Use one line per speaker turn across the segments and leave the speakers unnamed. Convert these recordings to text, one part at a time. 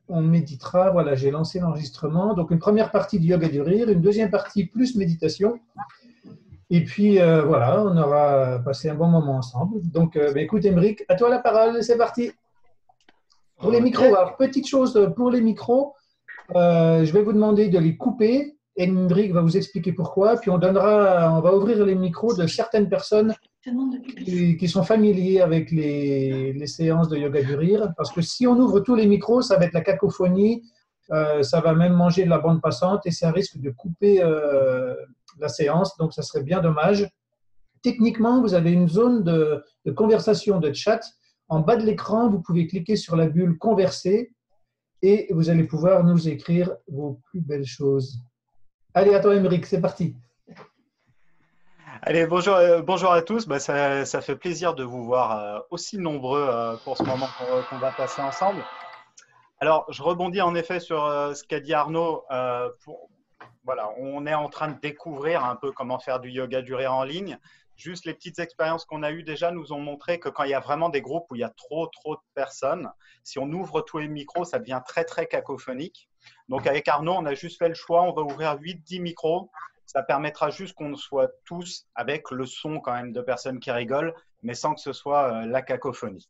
on méditera. Voilà, j'ai lancé l'enregistrement. Donc, une première partie du yoga du rire, une deuxième partie plus méditation. Et puis, voilà, on aura passé un bon moment ensemble. Donc, bah, écoute, Émeric, à toi la parole, c'est parti. Pour les
Ok.
micros, alors, petite chose pour les micros, je vais vous demander de les couper. Émeric va vous expliquer pourquoi. Puis, on va ouvrir les micros de certaines personnes qui sont familiers avec les séances de yoga du rire. Parce que si on ouvre tous les micros, ça va être la cacophonie, ça va même manger de la bande passante et ça risque de couper la séance. Donc, ça serait bien dommage. Techniquement, vous avez une zone de conversation, de chat. En bas de l'écran, vous pouvez cliquer sur la bulle Converser et vous allez pouvoir nous écrire vos plus belles choses. Allez, à toi, Émeric, c'est parti.
Allez, bonjour, bonjour à tous. Bah, ça fait plaisir de vous voir aussi nombreux pour ce moment qu'on va passer ensemble. Alors, je rebondis en effet sur ce qu'a dit Arnaud. Voilà, on est en train de découvrir un peu comment faire du yoga du rire en ligne. Juste les petites expériences qu'on a eues déjà nous ont montré que quand il y a vraiment des groupes où il y a trop de personnes, si on ouvre tous les micros, ça devient très cacophonique. Donc avec Arnaud, on a juste fait le choix, on va ouvrir 8-10 micros. Ça permettra juste qu'on soit tous avec le son quand même de personnes qui rigolent, mais sans que ce soit la cacophonie.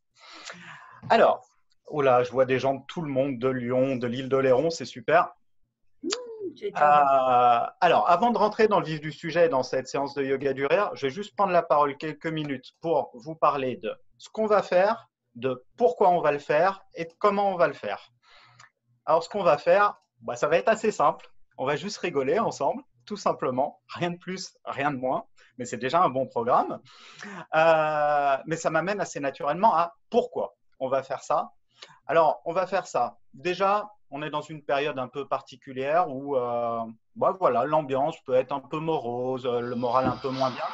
Alors, oh là, je vois des gens de tout le monde, de Lyon, de l'île d'Oléron, c'est super. Alors, avant de rentrer dans le vif du sujet, dans cette séance de yoga du rire, je vais juste prendre la parole quelques minutes pour vous parler de ce qu'on va faire, de pourquoi on va le faire et de comment on va le faire. Alors, ce qu'on va faire, bah, ça va être assez simple. On va juste rigoler ensemble, tout simplement. Rien de plus, rien de moins. Mais c'est déjà un bon programme. Mais ça m'amène assez naturellement à pourquoi on va faire ça. Alors, on va faire ça. Déjà, on est dans une période un peu particulière où bah voilà, l'ambiance peut être un peu morose, le moral un peu moins bien.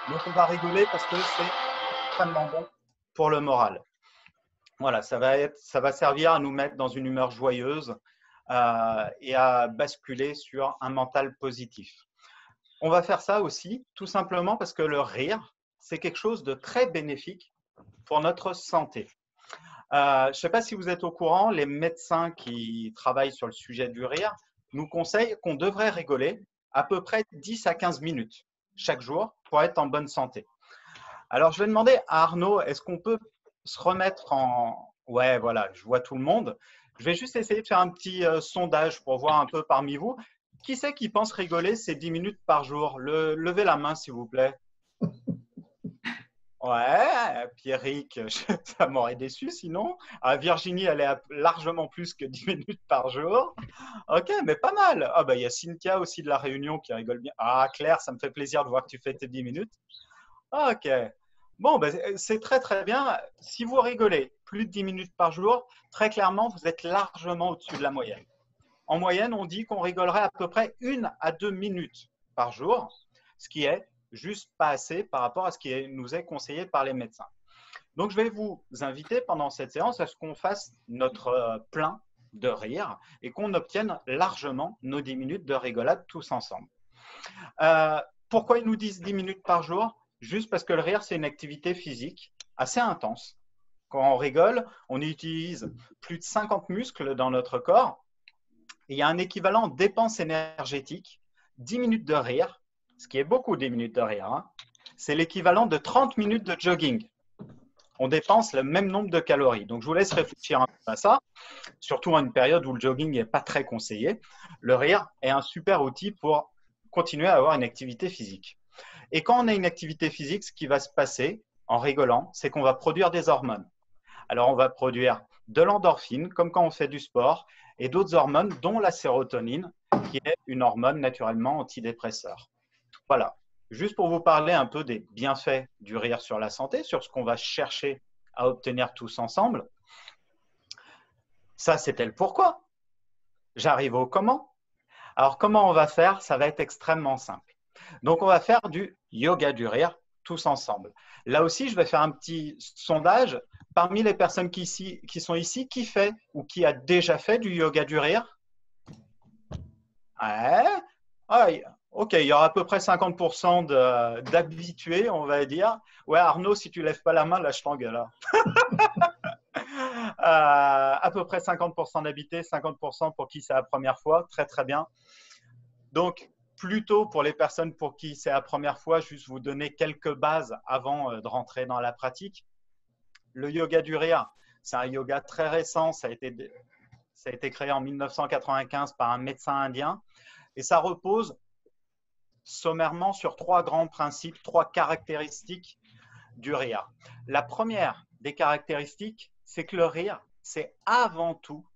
Donc, on va rigoler parce que c'est extrêmement bon pour le moral. Voilà, ça va servir à nous mettre dans une humeur joyeuse et à basculer sur un mental positif. On va faire ça aussi tout simplement parce que le rire, c'est quelque chose de très bénéfique pour notre santé. Je ne sais pas si vous êtes au courant, les médecins qui travaillent sur le sujet du rire nous conseillent qu'on devrait rigoler à peu près 10 à 15 minutes chaque jour pour être en bonne santé. Alors, je vais demander à Arnaud, est-ce qu'on peut se remettre en… Ouais, voilà, je vois tout le monde. Je vais juste essayer de faire un petit sondage pour voir un peu parmi vous. Qui c'est qui pense rigoler ces 10 minutes par jour? Levez la main, s'il vous plaît. Ouais, Pierrick, ça m'aurait déçu sinon. Ah, Virginie, elle est largement plus que 10 minutes par jour. Ok, mais pas mal. Ah, bah, il y a Cynthia aussi de la Réunion qui rigole bien. Ah, Claire, ça me fait plaisir de voir que tu fais tes 10 minutes. Ok. Bon, ben, c'est très bien. Si vous rigolez plus de 10 minutes par jour, très clairement, vous êtes largement au-dessus de la moyenne. En moyenne, on dit qu'on rigolerait à peu près 1 à 2 minutes par jour, ce qui est juste pas assez par rapport à ce qui nous est conseillé par les médecins. Donc, je vais vous inviter pendant cette séance à ce qu'on fasse notre plein de rire et qu'on obtienne largement nos 10 minutes de rigolade tous ensemble. Pourquoi ils nous disent 10 minutes par jour? Juste parce que le rire, c'est une activité physique assez intense. Quand on rigole, on utilise plus de 50 muscles dans notre corps. Et il y a un équivalent en dépense énergétique. 10 minutes de rire, ce qui est beaucoup 10 minutes de rire, hein, c'est l'équivalent de 30 minutes de jogging. On dépense le même nombre de calories. Donc, je vous laisse réfléchir un peu à ça, surtout à une période où le jogging n'est pas très conseillé. Le rire est un super outil pour continuer à avoir une activité physique. Et quand on a une activité physique, ce qui va se passer en rigolant, c'est qu'on va produire des hormones. Alors, on va produire de l'endorphine, comme quand on fait du sport, et d'autres hormones, dont la sérotonine, qui est une hormone naturellement antidépresseur. Voilà, juste pour vous parler un peu des bienfaits du rire sur la santé, sur ce qu'on va chercher à obtenir tous ensemble. Ça, c'était le pourquoi. J'arrive au comment. Alors, comment on va faire? Ça va être extrêmement simple. Donc, on va faire du yoga du rire tous ensemble. Là aussi, je vais faire un petit sondage. Parmi les personnes qui sont ici, qui fait ou qui a déjà fait du yoga du rire? Ouais. Ah, ok, il y aura à peu près 50% d'habitués, on va dire. Ouais, Arnaud, si tu ne lèves pas la main, là, je t'engueule. À peu près 50% d'habités, 50% pour qui c'est la première fois. Très, très bien. Donc, plutôt pour les personnes pour qui c'est la première fois, juste vous donner quelques bases avant de rentrer dans la pratique. Le yoga du rire, c'est un yoga très récent. Ça a été créé en 1995 par un médecin indien. Et ça repose sommairement sur 3 grands principes, 3 caractéristiques du rire. La première des caractéristiques, c'est que le rire, c'est avant tout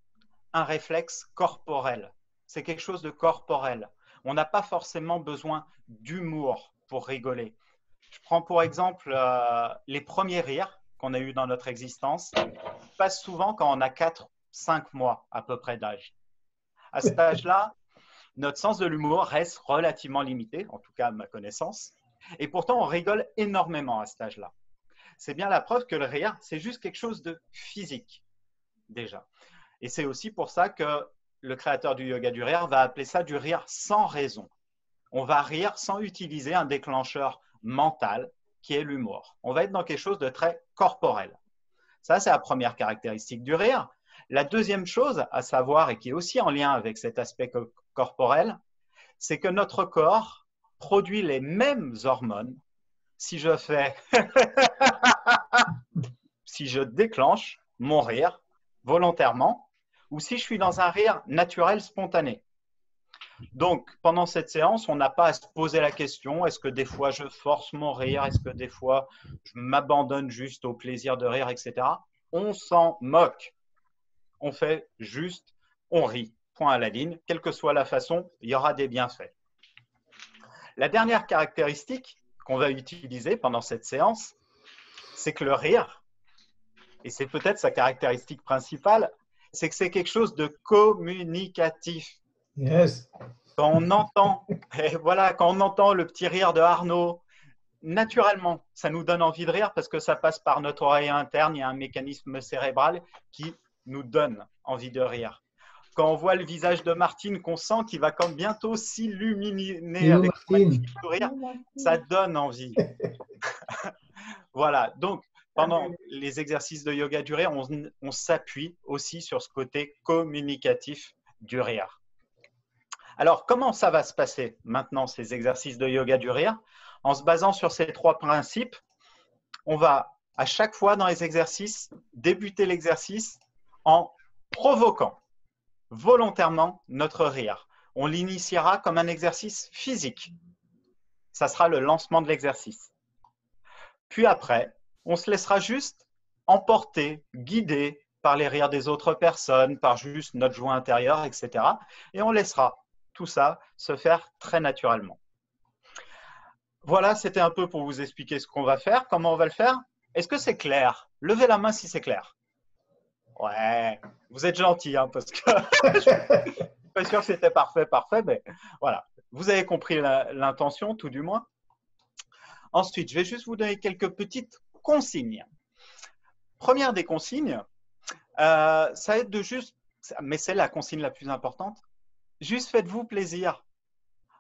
un réflexe corporel. C'est quelque chose de corporel. On n'a pas forcément besoin d'humour pour rigoler. Je prends pour exemple les premiers rires qu'on a eus dans notre existence, passent souvent quand on a 4-5 mois à peu près d'âge. À cet âge-là, notre sens de l'humour reste relativement limité, en tout cas à ma connaissance, et pourtant on rigole énormément à cet âge-là. C'est bien la preuve que le rire, c'est juste quelque chose de physique, déjà. Et c'est aussi pour ça que le créateur du yoga du rire va appeler ça du rire sans raison. On va rire sans utiliser un déclencheur mental qui est l'humour. On va être dans quelque chose de très corporel. Ça, c'est la première caractéristique du rire. La deuxième chose à savoir, et qui est aussi en lien avec cet aspect corporel, c'est que notre corps produit les mêmes hormones si je déclenche mon rire volontairement ou si je suis dans un rire naturel spontané. Donc, pendant cette séance, on n'a pas à se poser la question, est-ce que des fois je force mon rire, est-ce que des fois je m'abandonne juste au plaisir de rire, etc. On s'en moque. On fait juste, on rit, point à la ligne. Quelle que soit la façon, il y aura des bienfaits. La dernière caractéristique qu'on va utiliser pendant cette séance, c'est que le rire, et c'est peut-être sa caractéristique principale, c'est que c'est quelque chose de communicatif.
Yes.
Quand on entend, et voilà, quand on entend le petit rire de Arnaud, naturellement, ça nous donne envie de rire parce que ça passe par notre oreille interne. Il y a un mécanisme cérébral qui nous donne envie de rire. Quand on voit le visage de Martine, qu'on sent qu'il va comme bientôt s'illuminer avec un petit sourire, ça donne envie. Voilà, donc pendant les exercices de yoga du rire, on s'appuie aussi sur ce côté communicatif du rire. Alors, comment ça va se passer maintenant, ces exercices de yoga du rire? En se basant sur ces 3 principes, on va à chaque fois dans les exercices débuter l'exercice en provoquant volontairement notre rire. On l'initiera comme un exercice physique. Ça sera le lancement de l'exercice. Puis après, on se laissera juste emporter, guider par les rires des autres personnes, par juste notre joie intérieure, etc. Et on laissera tout ça se faire très naturellement. Voilà, c'était un peu pour vous expliquer ce qu'on va faire, comment on va le faire. Est-ce que c'est clair? Levez la main si c'est clair. Ouais, vous êtes gentil, hein, parce que je ne suis pas sûr que c'était parfait, mais voilà. Vous avez compris l'intention, tout du moins. Ensuite, je vais juste vous donner quelques petites consignes. Première des consignes, ça va être de juste, mais c'est la consigne la plus importante, juste faites-vous plaisir.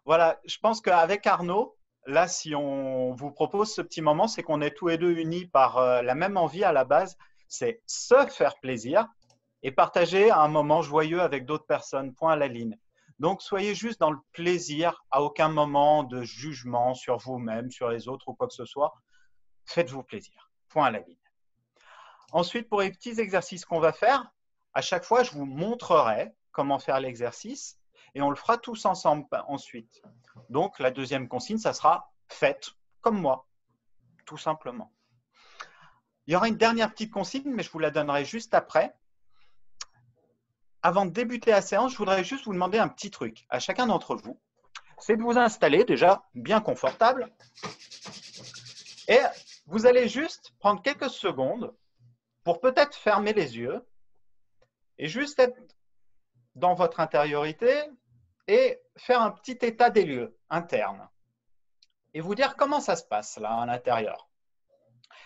Voilà, je pense qu'avec Arnaud, là, si on vous propose ce petit moment, c'est qu'on est tous les deux unis par la même envie à la base, c'est se faire plaisir et partager un moment joyeux avec d'autres personnes, point à la ligne. Donc, soyez juste dans le plaisir, à aucun moment de jugement sur vous-même, sur les autres ou quoi que ce soit. Faites-vous plaisir, point à la ligne. Ensuite, pour les petits exercices qu'on va faire, à chaque fois, je vous montrerai comment faire l'exercice et on le fera tous ensemble ensuite. Donc, la deuxième consigne, ça sera faites comme moi, tout simplement. Il y aura une dernière petite consigne, mais je vous la donnerai juste après. Avant de débuter la séance, je voudrais juste vous demander un petit truc à chacun d'entre vous. C'est de vous installer déjà bien confortable et vous allez juste prendre quelques secondes pour peut-être fermer les yeux et juste être dans votre intériorité et faire un petit état des lieux interne et vous dire comment ça se passe là à l'intérieur.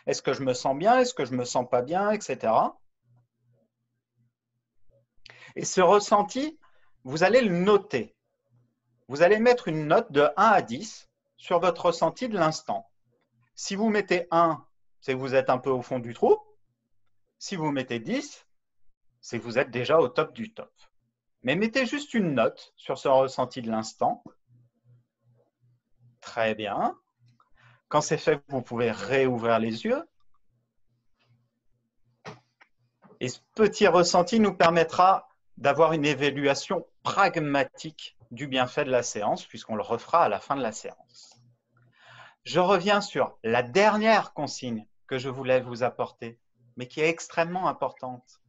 Est-ce que je me sens bien? Est-ce que je ne me sens pas bien? Etc. Et ce ressenti, vous allez le noter. Vous allez mettre une note de 1 à 10 sur votre ressenti de l'instant. Si vous mettez 1, c'est que vous êtes un peu au fond du trou. Si vous mettez 10, c'est que vous êtes déjà au top du top. Mais mettez juste une note sur ce ressenti de l'instant. Très bien. Quand c'est fait, vous pouvez réouvrir les yeux. Et ce petit ressenti nous permettra d'avoir une évaluation pragmatique du bienfait de la séance, puisqu'on le refera à la fin de la séance. Je reviens sur la dernière consigne que je voulais vous apporter, mais qui est extrêmement importante.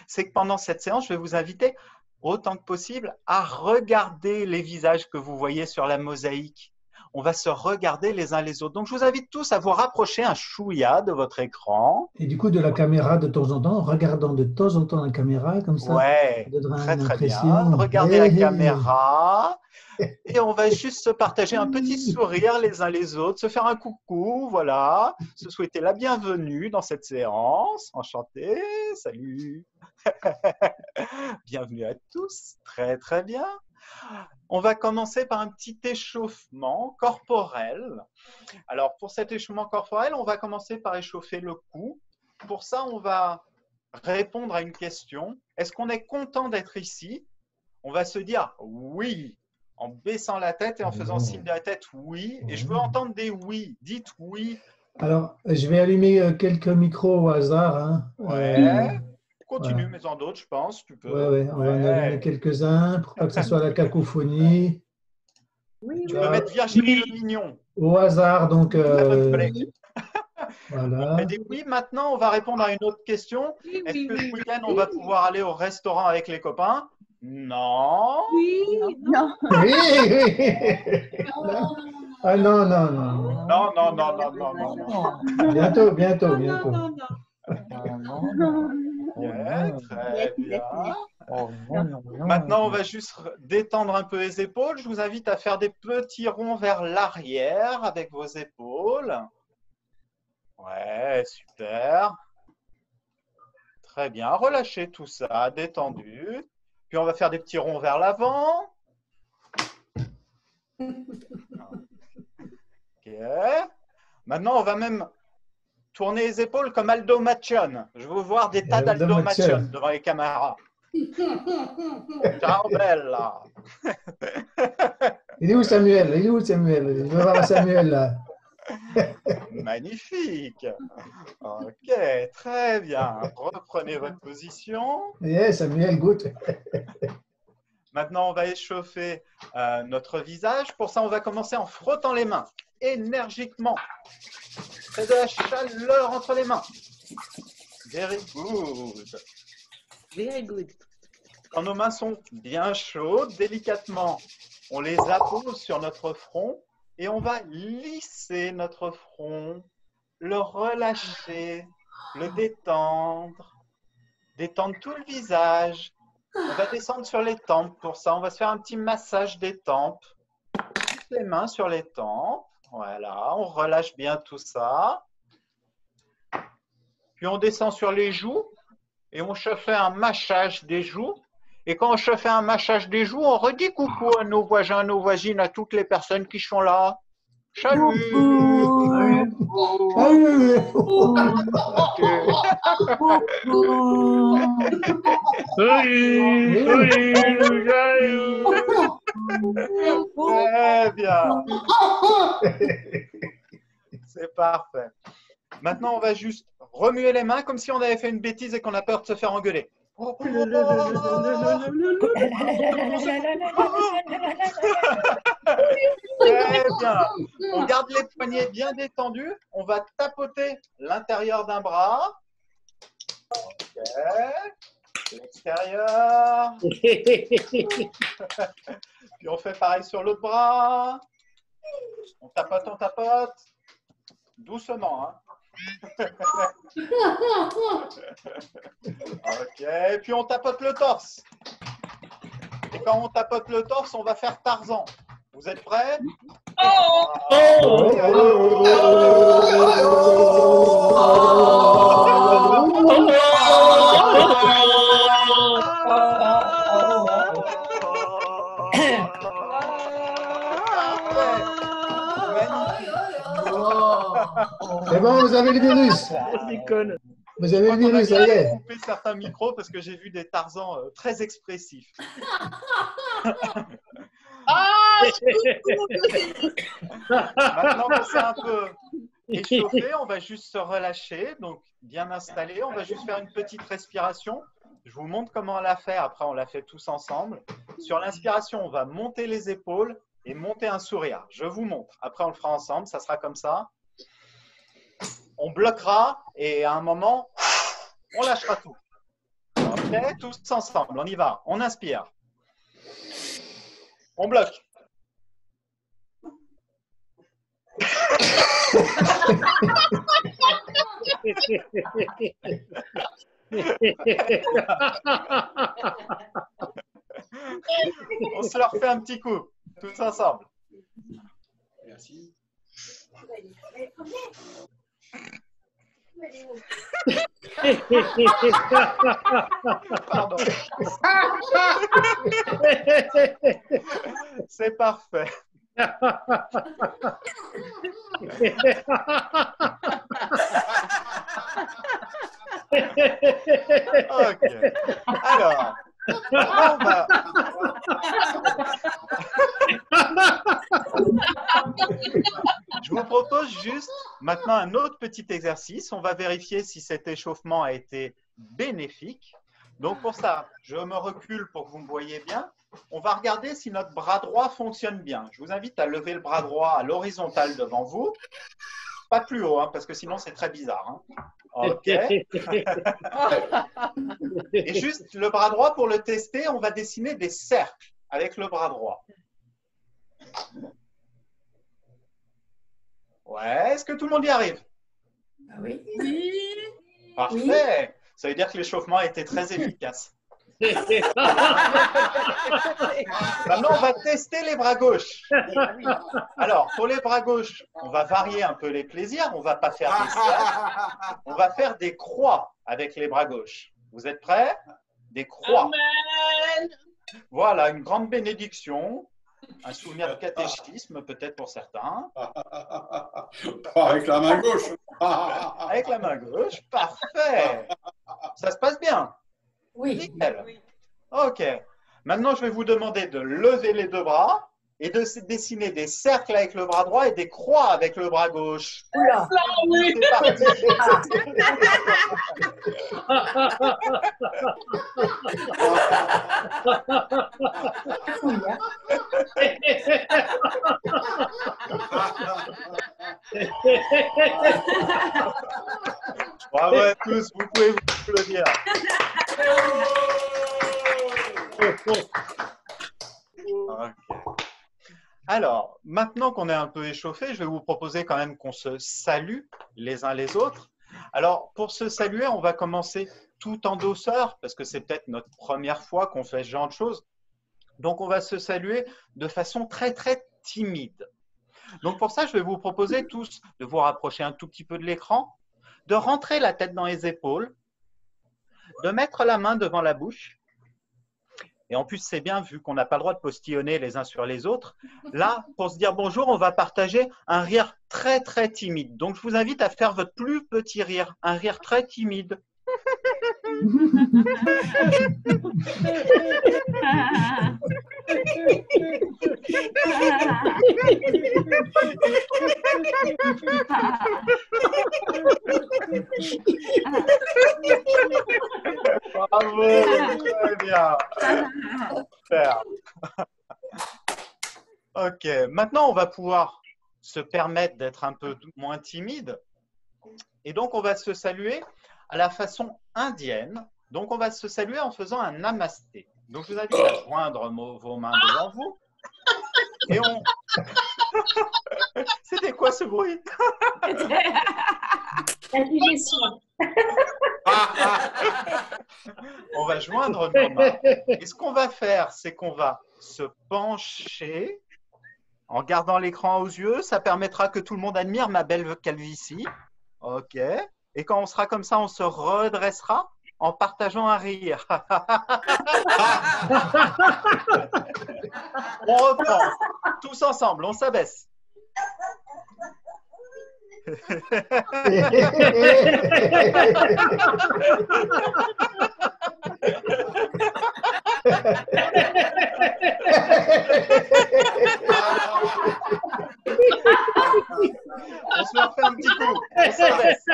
C'est que pendant cette séance, je vais vous inviter autant que possible à regarder les visages que vous voyez sur la mosaïque. On va se regarder les uns les autres. Donc, je vous invite tous à vous rapprocher un chouïa de votre écran.
Et du coup, de la caméra de temps en temps, en regardant de temps en temps la caméra, comme ça,
Ouais,
ça donnera
très
une
très bien.
impression.
Regardez la caméra. Et on va juste se partager un petit sourire les uns les autres, se faire un coucou, voilà, se souhaiter la bienvenue dans cette séance. Enchanté, salut. Bienvenue à tous, très très bien. On va commencer par un petit échauffement corporel. Alors pour cet échauffement corporel, on va commencer par échauffer le cou. Pour ça, on va répondre à une question. Est-ce qu'on est content d'être ici? On va se dire oui, en baissant la tête et en faisant signe de la tête oui. Et je veux entendre des oui. Dites oui.
Alors, je vais allumer quelques micros au hasard. Hein.
Ouais. Continue,
Voilà.
mais en d'autres, je pense. Tu peux.
Ouais, on va en allumer quelques-uns pour pas que ce soit la cacophonie.
Tu peux mettre Virginie Le Mignon.
Au hasard, donc.
Voilà.
Voilà.
Et oui, maintenant, on va répondre à une autre question. Est-ce que ce week-end, on va pouvoir aller au restaurant avec les copains? Non.
Oui, non.
Oui, oui. Ah non, non, non.
Non, non, non, non, non, non, non.
Bientôt, bientôt,
Non,
bientôt.
non, non.
Okay, très bien. Maintenant, on va juste détendre un peu les épaules. Je vous invite à faire des petits ronds vers l'arrière avec vos épaules. Ouais, super. Très bien. Relâchez tout ça, détendu. Puis, on va faire des petits ronds vers l'avant. Ok. Maintenant, on va même tourner les épaules comme Aldo Machon. Je veux voir des tas d'Aldo Machon devant les caméras. Ciao, bella.
Il est où Samuel? Il est où Samuel? Je veux voir Samuel là.
Magnifique. Ok, très bien. Reprenez votre position.
Yes, Samuel, good.
Maintenant, on va échauffer notre visage. Pour ça, on va commencer en frottant les mains énergiquement. Faites de la chaleur entre les mains. Very good.
Very good.
Quand nos mains sont bien chaudes, délicatement, on les appose sur notre front et on va lisser notre front, le relâcher, le détendre, détendre tout le visage. On va descendre sur les tempes. Pour ça, on va se faire un petit massage des tempes. Les mains sur les tempes. Voilà, on relâche bien tout ça. Puis on descend sur les joues et on se fait un massage des joues. Et quand on se fait un massage des joues, on redit coucou à nos voisins, à nos voisines, à toutes les personnes qui sont là. Salut! Très bien. C'est parfait. Maintenant, on va juste remuer les mains comme si on avait fait une bêtise et qu'on a peur de se faire engueuler. Très bien. On garde les poignets bien détendus. On va tapoter l'intérieur d'un bras. Ok. L'extérieur. Puis on fait pareil sur l'autre bras. On tapote, on tapote. Doucement, hein. Ok, puis on tapote le torse. Et quand on tapote le torse, on va faire Tarzan. Vous êtes prêts?
C'est bon, vous avez le virus. Vous avez le virus, ça y est.
Couper certains micros parce que j'ai vu des Tarzans très expressifs. Maintenant que c'est un peu échauffé, on va juste se relâcher, donc bien installé. On va juste faire une petite respiration. Je vous montre comment on la fait. Après, on la fait tous ensemble. Sur l'inspiration, on va monter les épaules et monter un sourire. Je vous montre. Après, on le fera ensemble. Ça sera comme ça. On bloquera et à un moment, on lâchera tout. Ok, tous ensemble. On y va. On inspire. On bloque. On se leur fait un petit coup, tous ensemble. Merci. Pardon. C'est parfait. Ok. Alors, maintenant, on va... Je vous propose juste maintenant un autre petit exercice. On va vérifier si cet échauffement a été bénéfique. Donc pour ça, je me recule pour que vous me voyez bien. On va regarder si notre bras droit fonctionne bien. Je vous invite à lever le bras droit à l'horizontale devant vous. Pas plus haut, hein, parce que sinon c'est très bizarre. Hein. Ok. Et juste le bras droit, pour le tester, on va dessiner des cercles avec le bras droit. Ouais, est-ce que tout le monde y arrive?
Oui.
Parfait. Oui. Ça veut dire que l'échauffement a été très efficace. Maintenant, on va tester les bras gauches. Alors, pour les bras gauches, on va varier un peu les plaisirs. On ne va pas faire des cercles. On va faire des croix avec les bras gauches. Vous êtes prêts? Des croix. Amen. Voilà, une grande bénédiction. Un souvenir de catéchisme, peut-être pour certains.
Avec la main gauche.
Avec la main gauche, parfait. Ça se passe bien?
Oui.
Nickel. Ok. Maintenant, je vais vous demander de lever les deux bras et de dessiner des cercles avec le bras droit et des croix avec le bras gauche.
Oula.
C'est parti. Bravo à tous, vous pouvez vous applaudir. Okay. Alors, maintenant qu'on est un peu échauffé, je vais vous proposer quand même qu'on se salue les uns les autres. Alors, pour se saluer, on va commencer tout en douceur, parce que c'est peut-être notre première fois qu'on fait ce genre de choses. Donc, on va se saluer de façon très, très timide. Donc, pour ça, je vais vous proposer tous de vous rapprocher un tout petit peu de l'écran, de rentrer la tête dans les épaules, de mettre la main devant la bouche. Et en plus, c'est bien, vu qu'on n'a pas le droit de postillonner les uns sur les autres. Là, pour se dire bonjour, on va partager un rire très, très timide. Donc, je vous invite à faire votre plus petit rire, un rire très timide. Bravo, très bien. Super. Ok, maintenant on va pouvoir se permettre d'être un peu moins timide. Et donc on va se saluer à la façon indienne. Donc on va se saluer en faisant un namasté. Donc je vous invite à joindre vos mains devant vous. Et on... C'était quoi ce bruit?
La digestion.
On va joindre nos mains. Et ce qu'on va faire, c'est qu'on va se pencher en gardant l'écran aux yeux. Ça permettra que tout le monde admire ma belle calvitie. OK. Et quand on sera comme ça, on se redressera en partageant un rire. On reprend. Tous ensemble, on s'abaisse. On se refait un petit coup. On s'abaisse.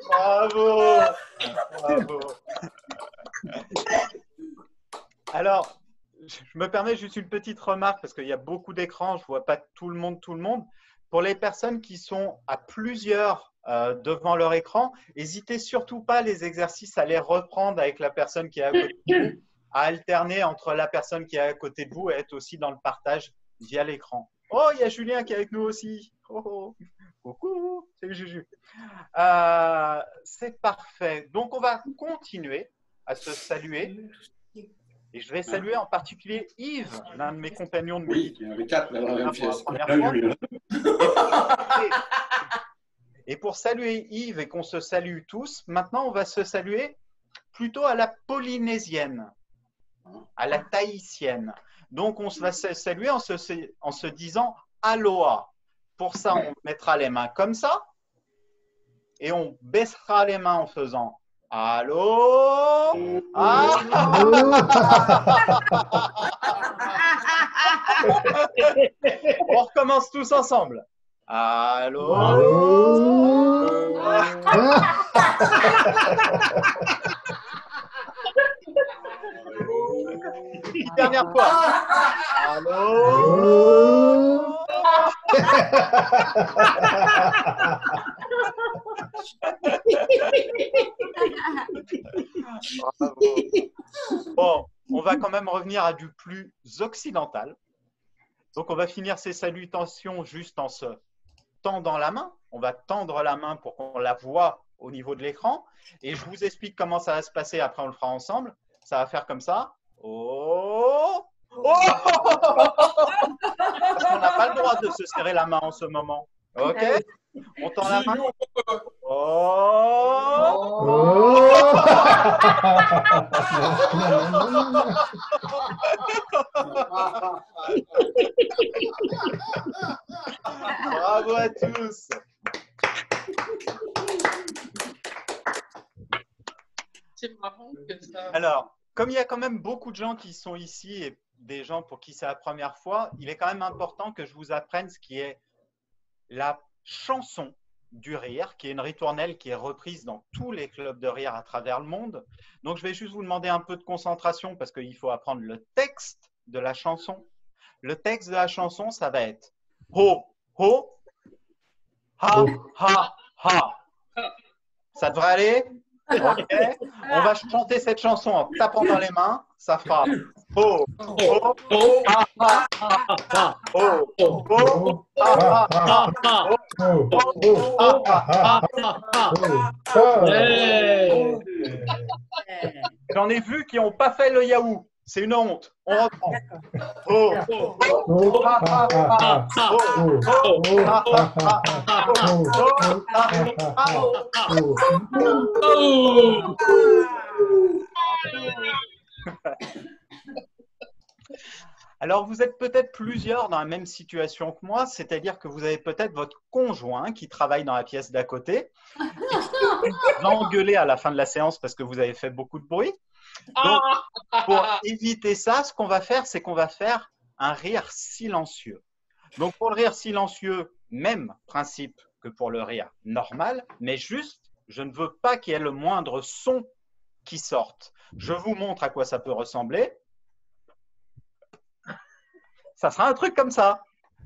Bravo. Bravo. Alors, je me permets juste une petite remarque parce qu'il y a beaucoup d'écrans, je ne vois pas tout le monde. Pour les personnes qui sont à plusieurs devant leur écran, n'hésitez surtout pas les exercices à les reprendre avec la personne qui est à côté de vous, à alterner entre la personne qui est à côté de vous et être aussi dans le partage via l'écran. Oh, il y a Julien qui est avec nous aussi. Oh, oh. Coucou, salut Juju. C'est parfait. Donc, on va continuer à se saluer. Et je vais saluer en particulier Yves, l'un de mes compagnons de
Oui, il y en avait 4 dans la même pièce.
Et pour saluer Yves et qu'on se salue tous, maintenant on va se saluer plutôt à la polynésienne, à la tahitienne. Donc on va se saluer en se disant aloha. Pour ça, on mettra les mains comme ça et on baissera les mains en faisant allô. Ah. On recommence tous ensemble. Allô. Dernière fois. Allô. Bon, on va quand même revenir à du plus occidental. Donc, on va finir ces salutations juste en se tendant la main. On va tendre la main pour qu'on la voit au niveau de l'écran. Et je vous explique comment ça va se passer. Après, on le fera ensemble. Ça va faire comme ça. Oh! Oh! On n'a pas le droit de se serrer la main en ce moment. OK? On tend la main. Bravo à tous.
C'est marrant que ça.
Alors, comme il y a quand même beaucoup de gens qui sont ici et des gens pour qui c'est la première fois, il est quand même important que je vous apprenne ce qui est la chanson du rire, qui est une ritournelle qui est reprise dans tous les clubs de rire à travers le monde. Donc, je vais juste vous demander un peu de concentration parce qu'il faut apprendre le texte de la chanson. Le texte de la chanson, ça va être ho, ho, ha, ha, ha. Ça devrait aller? Ok. On va chanter cette chanson en tapant dans les mains. Ça fera ho, ho, ha, ha, ha, ho, ho, ha, ha, ha. J'en ai vu qui n'ont pas fait le Yahoo. C'est une honte. On reprend. Oh, oh, oh, ha, ha, ha, oh, oh, oh, ha, ha, ha, oh, ha, ha, ha. Alors, vous êtes peut-être plusieurs dans la même situation que moi, c'est-à-dire que vous avez peut-être votre conjoint qui travaille dans la pièce d'à côté et qui va engueuler à la fin de la séance parce que vous avez fait beaucoup de bruit. Donc, pour éviter ça, ce qu'on va faire, c'est qu'on va faire un rire silencieux. Donc, pour le rire silencieux, même principe que pour le rire normal, mais juste, je ne veux pas qu'il y ait le moindre son qui sorte. Je vous montre à quoi ça peut ressembler. Ça sera un truc comme ça.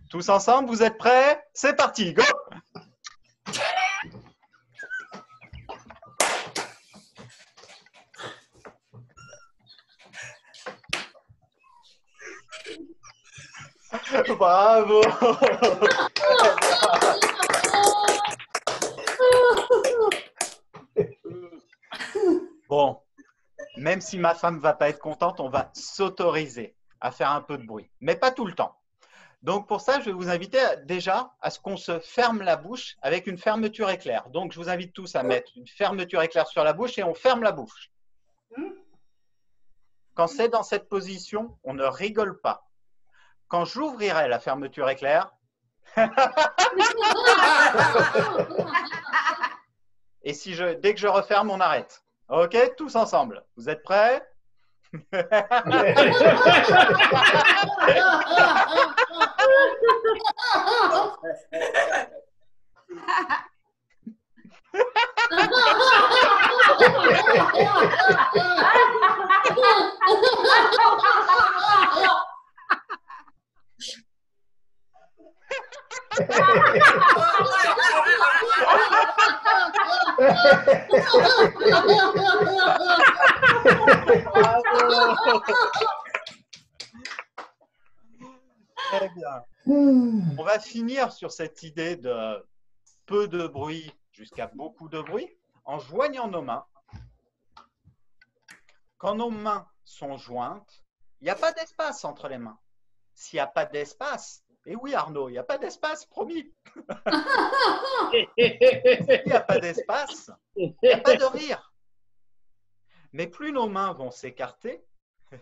Tous ensemble, vous êtes prêts? C'est parti, go! Bravo! Bon, même si ma femme ne va pas être contente, on va s'autoriser à faire un peu de bruit, mais pas tout le temps. Donc, pour ça, je vais vous inviter déjà à ce qu'on se ferme la bouche avec une fermeture éclair. Donc, je vous invite tous à mettre une fermeture éclair sur la bouche et on ferme la bouche. Quand c'est dans cette position, on ne rigole pas. Quand j'ouvrirai la fermeture éclair, et dès que je referme, on arrête. OK, tous ensemble. Vous êtes prêts? Très bien. On va finir sur cette idée de peu de bruit jusqu'à beaucoup de bruit en joignant nos mains. Quand nos mains sont jointes, il n'y a pas d'espace entre les mains. S'il n'y a pas d'espace, et oui Arnaud, il n'y a pas d'espace, promis. S'il n'y a pas d'espace, il n'y a pas de rire. Mais plus nos mains vont s'écarter, le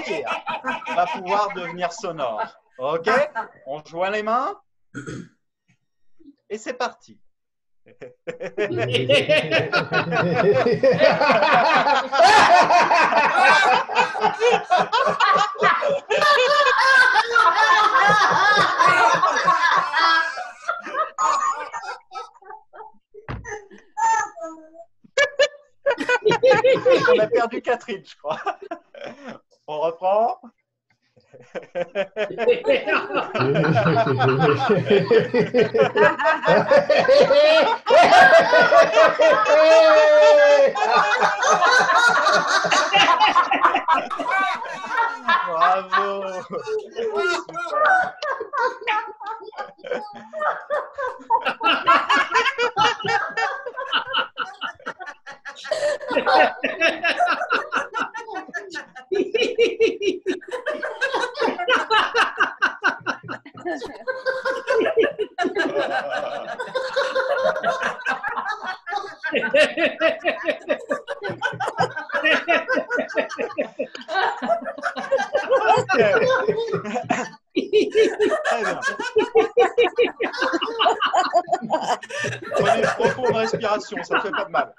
rire va pouvoir devenir sonore. OK? On joint les mains et c'est parti. On a perdu Catherine, je crois. On reprend. Bravo. Super. Très bien. Prenez une profonde respiration, ça ne fait pas de mal.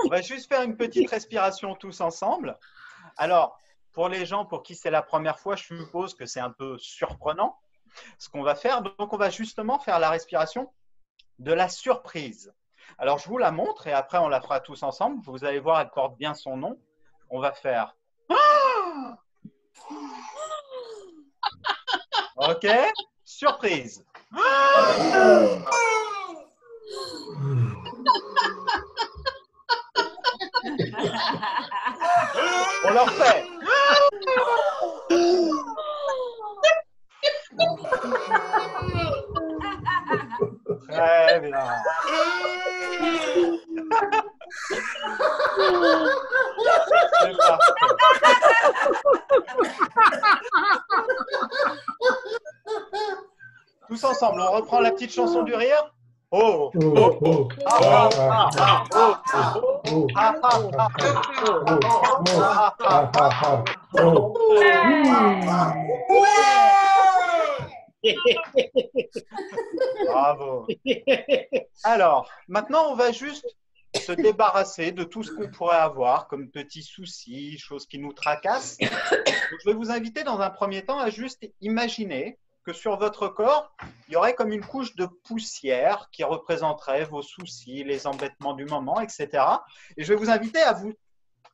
On va juste faire une petite respiration tous ensemble. Alors, pour les gens pour qui c'est la première fois, je suppose que c'est un peu surprenant ce qu'on va faire. Donc, on va justement faire la respiration de la surprise. Alors, je vous la montre et après, on la fera tous ensemble. Vous allez voir, elle porte bien son nom. On va faire... OK? Surprise. On leur fait. Très bien. C'est parfait. Tous ensemble, on reprend la petite chanson du rire. Oh, oh, oh, ah, ah, ah, oh, oh, ah, ah, ah, oh, bravo. Alors, maintenant, on va juste se débarrasser de tout ce qu'on pourrait avoir comme petits soucis, choses qui nous tracassent. Donc, je vais vous inviter dans un premier temps à juste imaginer que sur votre corps, il y aurait comme une couche de poussière qui représenterait vos soucis, les embêtements du moment, etc. Et je vais vous inviter à vous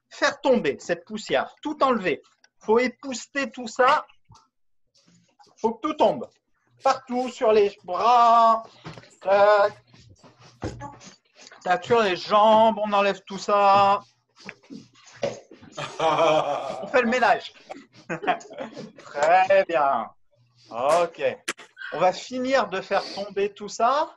faire tomber cette poussière, tout enlever. Il faut épousseter tout ça. Il faut que tout tombe. Partout, sur les bras, tac, tac, sur les jambes, on enlève tout ça. On fait le ménage. Très bien. OK. On va finir de faire tomber tout ça.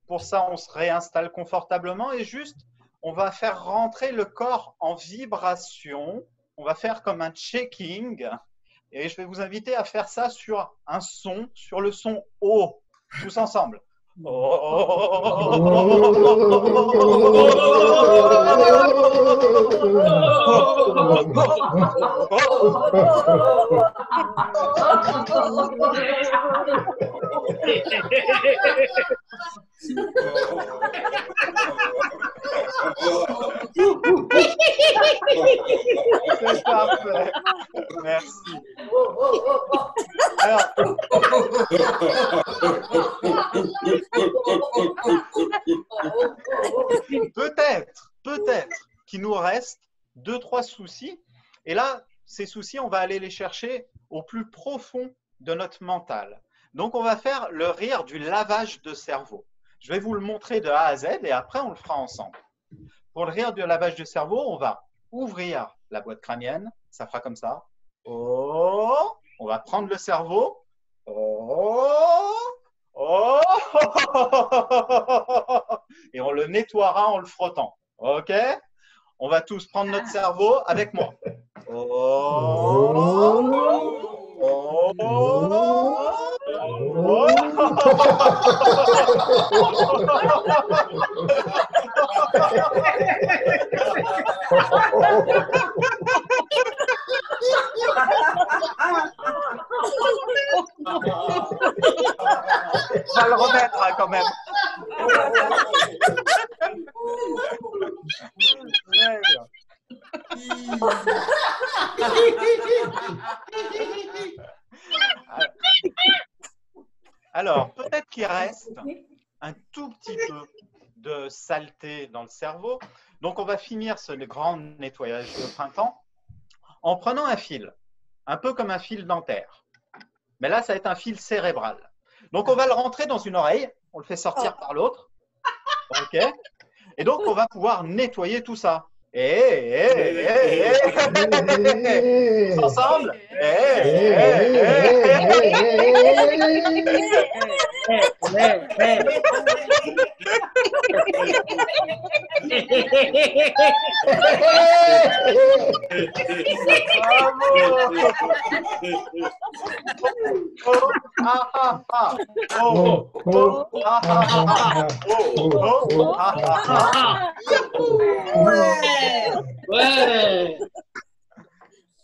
Pour ça, on se réinstalle confortablement et juste, on va faire rentrer le corps en vibration. On va faire comme un checking. Et je vais vous inviter à faire ça sur un son, sur le son O, tous ensemble. C'est parfait. Merci. Alors, peut-être qu'il nous reste 2-3 soucis. Et là, ces soucis, on va aller les chercher au plus profond de notre mental. Donc, on va faire le rire du lavage de cerveau. Je vais vous le montrer de A à Z et après, on le fera ensemble. Pour le rire du lavage de cerveau, on va ouvrir la boîte crânienne. Ça fera comme ça. Oh, on va prendre le cerveau. Oh, oh, et on le nettoiera en le frottant. OK? On va tous prendre notre cerveau avec moi. Oh, oh, oh, on va le remettre hein, quand même. Très bien. Alors, peut-être qu'il reste un tout petit peu de saleté dans le cerveau. Donc, on va finir ce grand nettoyage de printemps en prenant un fil, un peu comme un fil dentaire. Mais là, ça va être un fil cérébral. Donc, on va le rentrer dans une oreille, on le fait sortir par l'autre. OK? Et donc, on va pouvoir nettoyer tout ça. Ensemble.
Ouais.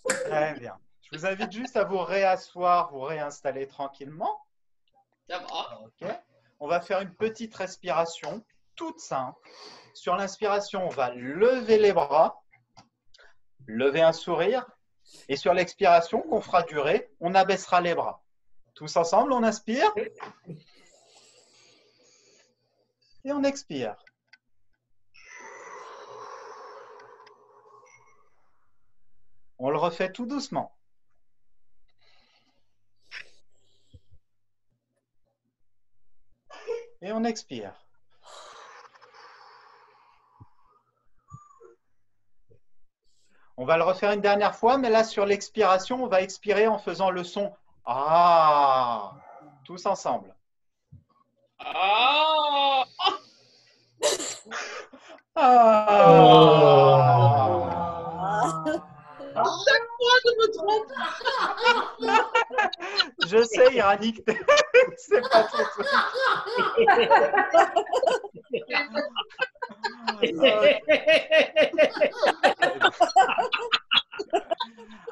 Très bien. Je vous invite juste à vous réasseoir, vous réinstaller tranquillement.
Ça va.
OK. On va faire une petite respiration toute simple. Sur l'inspiration, on va lever les bras, lever un sourire. Et sur l'expiration, qu'on fera durer, on abaissera les bras. Tous ensemble, on inspire. Et on expire. On le refait tout doucement. Et on expire. On va le refaire une dernière fois, mais là, sur l'expiration, on va expirer en faisant le son « Ah » tous ensemble.
Ah. Chaque fois, je me trompe.
Je sais, Iranique, c'est pas ton truc.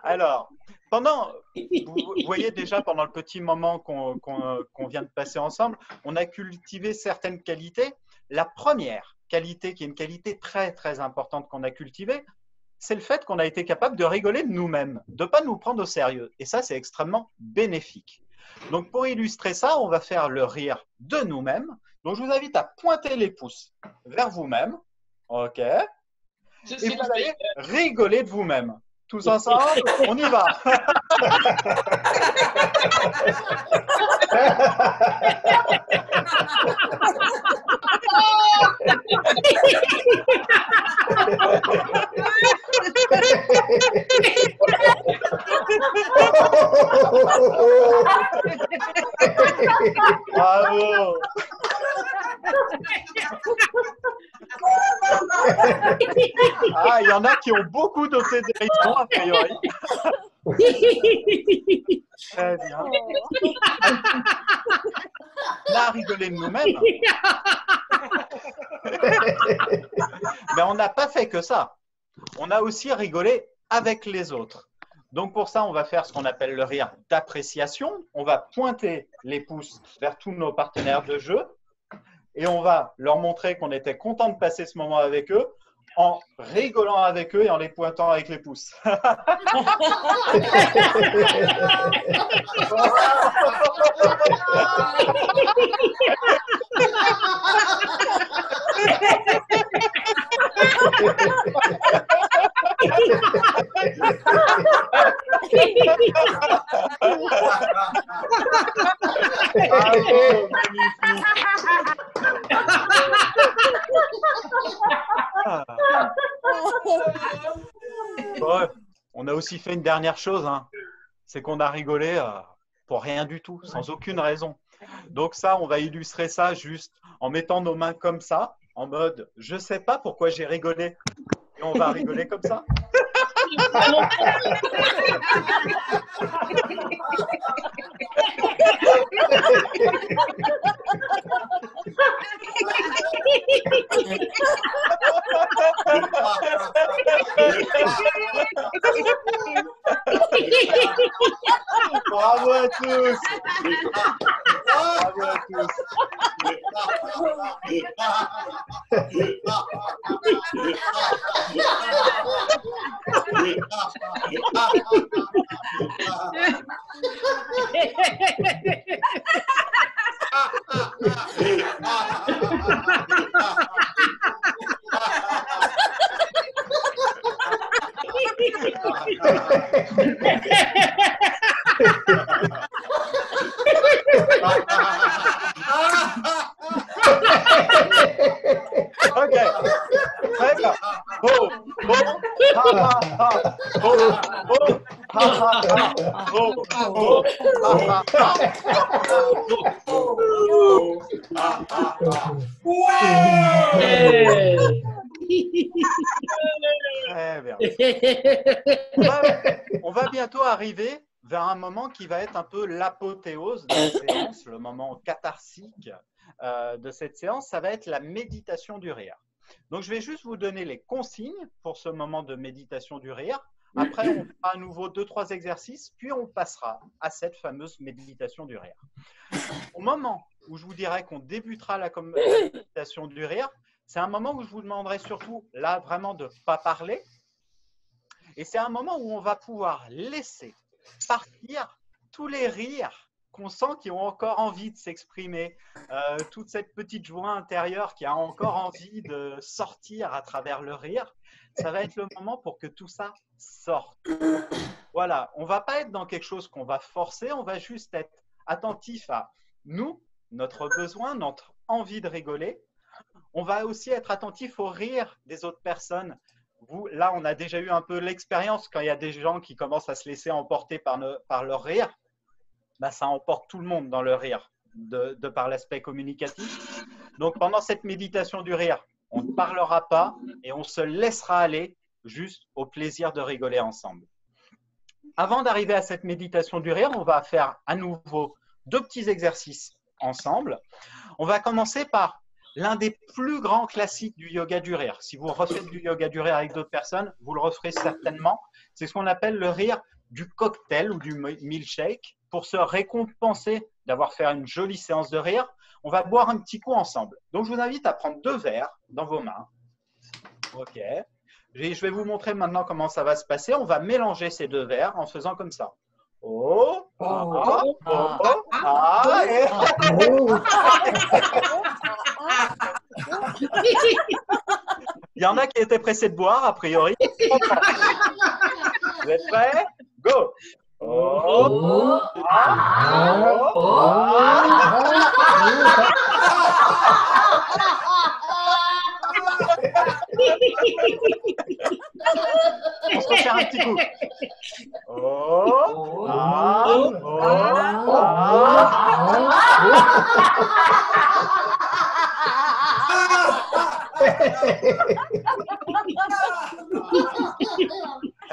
Alors, vous voyez déjà pendant le petit moment qu'on vient de passer ensemble, on a cultivé certaines qualités. La première qualité, qui est une qualité très très importante qu'on a cultivée, c'est le fait qu'on a été capable de rigoler de nous-mêmes, de ne pas nous prendre au sérieux. Et ça, c'est extrêmement bénéfique. Donc, pour illustrer ça, on va faire le rire de nous-mêmes. Donc, je vous invite à pointer les pouces vers vous-même. OK. Et vous allez rigoler de vous-même. Tous ensemble, on y va. Bravo. Ah, il y en a qui ont beaucoup d'autodérision, a priori. Très bien. On a rigolé de nous-mêmes. Mais on n'a pas fait que ça. On a aussi rigolé avec les autres. Donc pour ça, on va faire ce qu'on appelle le rire d'appréciation. On va pointer les pouces vers tous nos partenaires de jeu et on va leur montrer qu'on était content de passer ce moment avec eux en rigolant avec eux et en les pointant avec les pouces. Bravo, magnifique. Bon, on a aussi fait une dernière chose, hein. C'est qu'on a rigolé pour rien du tout, sans aucune raison. Donc ça, on va illustrer ça juste en mettant nos mains comme ça, en mode « je sais pas pourquoi j'ai rigolé ». Et on va rigoler comme ça. Bravo à tous. Bravo à tous. Ok. Très bien. Bon, bon, ha ha ha. Bon, bon, ha ha ha. Bon, bon, ha ha ha. Très bien. On va bientôt arriver vers un moment qui va être un peu l'apothéose de la séance, le moment catharsique de cette séance, ça va être la méditation du rire. Donc, je vais juste vous donner les consignes pour ce moment de méditation du rire. Après, on fera à nouveau 2-3 exercices, puis on passera à cette fameuse méditation du rire. Au moment où je vous dirai qu'on débutera la méditation du rire, c'est un moment où je vous demanderai surtout, là, vraiment de ne pas parler. Et c'est un moment où on va pouvoir laisser partir tous les rires qu'on sent qui ont encore envie de s'exprimer, toute cette petite joie intérieure qui a encore envie de sortir à travers le rire. Ça va être le moment pour que tout ça sorte. Voilà, on ne va pas être dans quelque chose qu'on va forcer, on va juste être attentif à nous, notre besoin, notre envie de rigoler. On va aussi être attentif au rire des autres personnes. Vous, là, on a déjà eu un peu l'expérience quand il y a des gens qui commencent à se laisser emporter par leur rire. Ben, ça emporte tout le monde dans le rire, de par l'aspect communicatif. Donc, pendant cette méditation du rire, on ne parlera pas et on se laissera aller juste au plaisir de rigoler ensemble. Avant d'arriver à cette méditation du rire, on va faire à nouveau 2 petits exercices ensemble. On va commencer par l'un des plus grands classiques du yoga du rire. Si vous refaites du yoga du rire avec d'autres personnes, vous le referez certainement. C'est ce qu'on appelle le rire du cocktail ou du milkshake. Pour se récompenser d'avoir fait une jolie séance de rire, on va boire un petit coup ensemble. Donc, je vous invite à prendre 2 verres dans vos mains. OK. Je vais vous montrer maintenant comment ça va se passer. On va mélanger ces 2 verres en faisant comme ça. Oh, ah, oh, ah, et... Il y en a qui étaient pressés de boire, a priori. Vous êtes prêts? Go! Oh, ah, oh, ah. On se refait un petit coup. Oh, ah, oh, ah.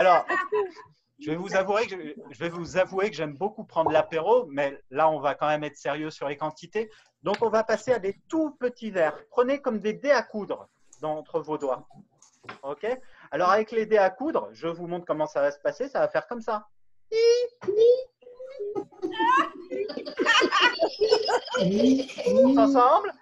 Alors, je vais vous avouer que j'aime beaucoup prendre l'apéro, mais là, on va quand même être sérieux sur les quantités. Donc, on va passer à des tout petits verres. Prenez comme des dés à coudre entre vos doigts. OK? Alors, avec les dés à coudre, je vous montre comment ça va se passer. Ça va faire comme ça. Tous ensemble.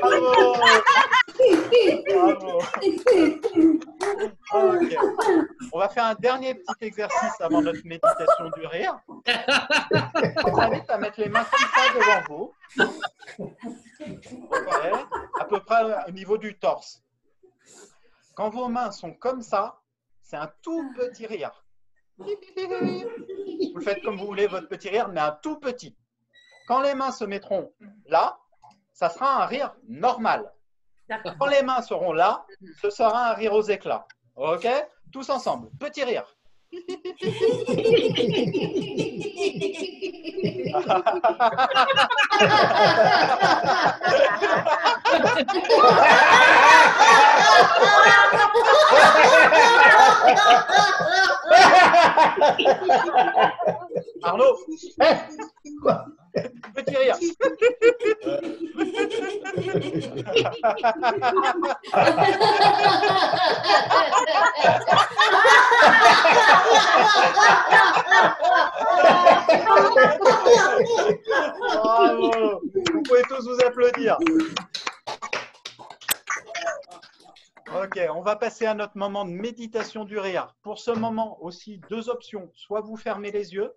Bravo. Bravo. Okay. On va faire un dernier petit exercice avant notre méditation du rire. Je vous invite à mettre les mains comme ça devant vous. Okay. À peu près au niveau du torse. Quand vos mains sont comme ça, c'est un tout petit rire. Vous le faites comme vous voulez, votre petit rire, mais un tout petit. Quand les mains se mettront là, ça sera un rire normal. Quand les mains seront là, ce sera un rire aux éclats. OK? Tous ensemble. Petit rire. Arnaud, petit rire. Bravo. Vous pouvez tous vous applaudir. Ok, on va passer à notre moment de méditation du rire. Pour ce moment aussi, deux options. Soit vous fermez les yeux.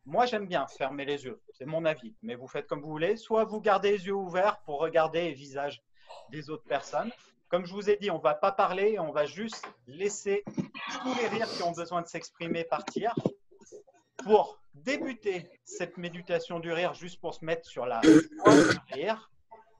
Moi, j'aime bien fermer les yeux. C'est mon avis, mais vous faites comme vous voulez. Soit vous gardez les yeux ouverts pour regarder les visages des autres personnes. Comme je vous ai dit, on ne va pas parler, on va juste laisser tous les rires qui ont besoin de s'exprimer partir. Pour débuter cette méditation du rire, juste pour se mettre sur la voie du rire,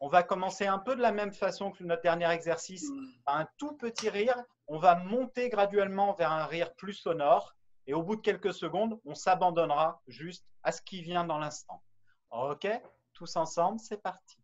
on va commencer un peu de la même façon que notre dernier exercice, à un tout petit rire. On va monter graduellement vers un rire plus sonore. Et au bout de quelques secondes, on s'abandonnera juste à ce qui vient dans l'instant. OK? Tous ensemble, c'est parti.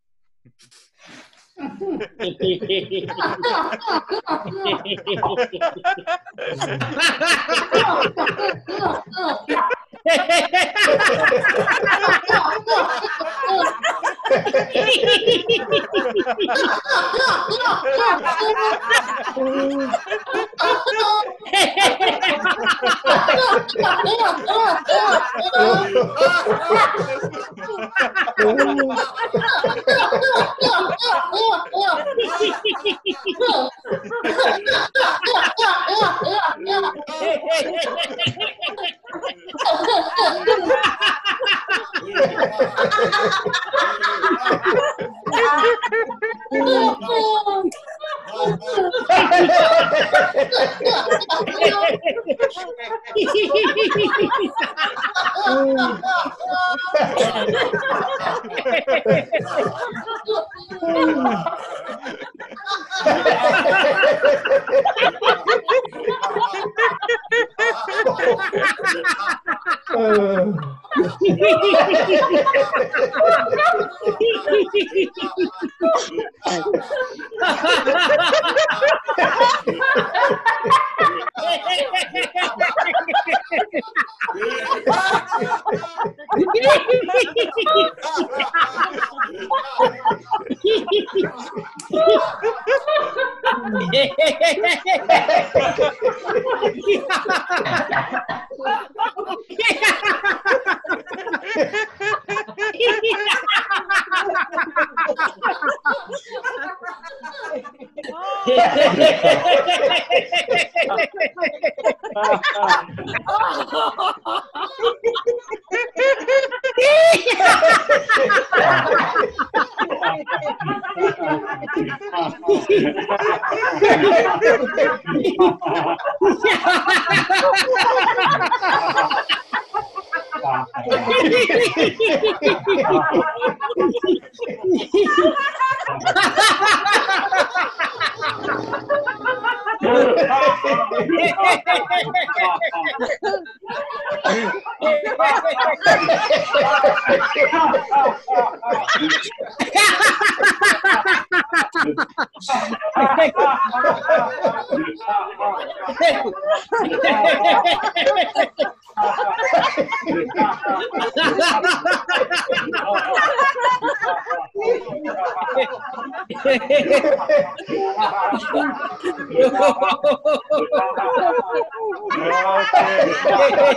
On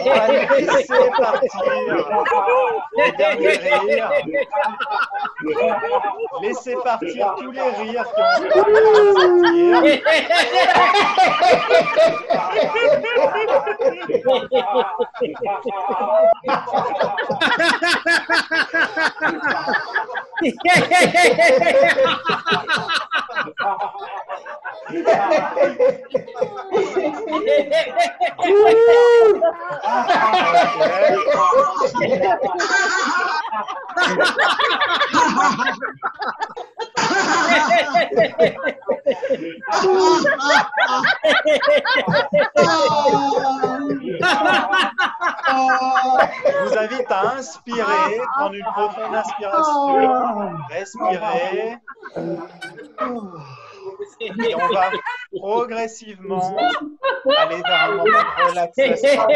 va laisser partir les derniers rires. Laissez partir tous les rires qui ont envie de Je vous invite à inspirer, prendre une profonde inspiration, respirer. Et on va progressivement aller vers un moment de relaxation.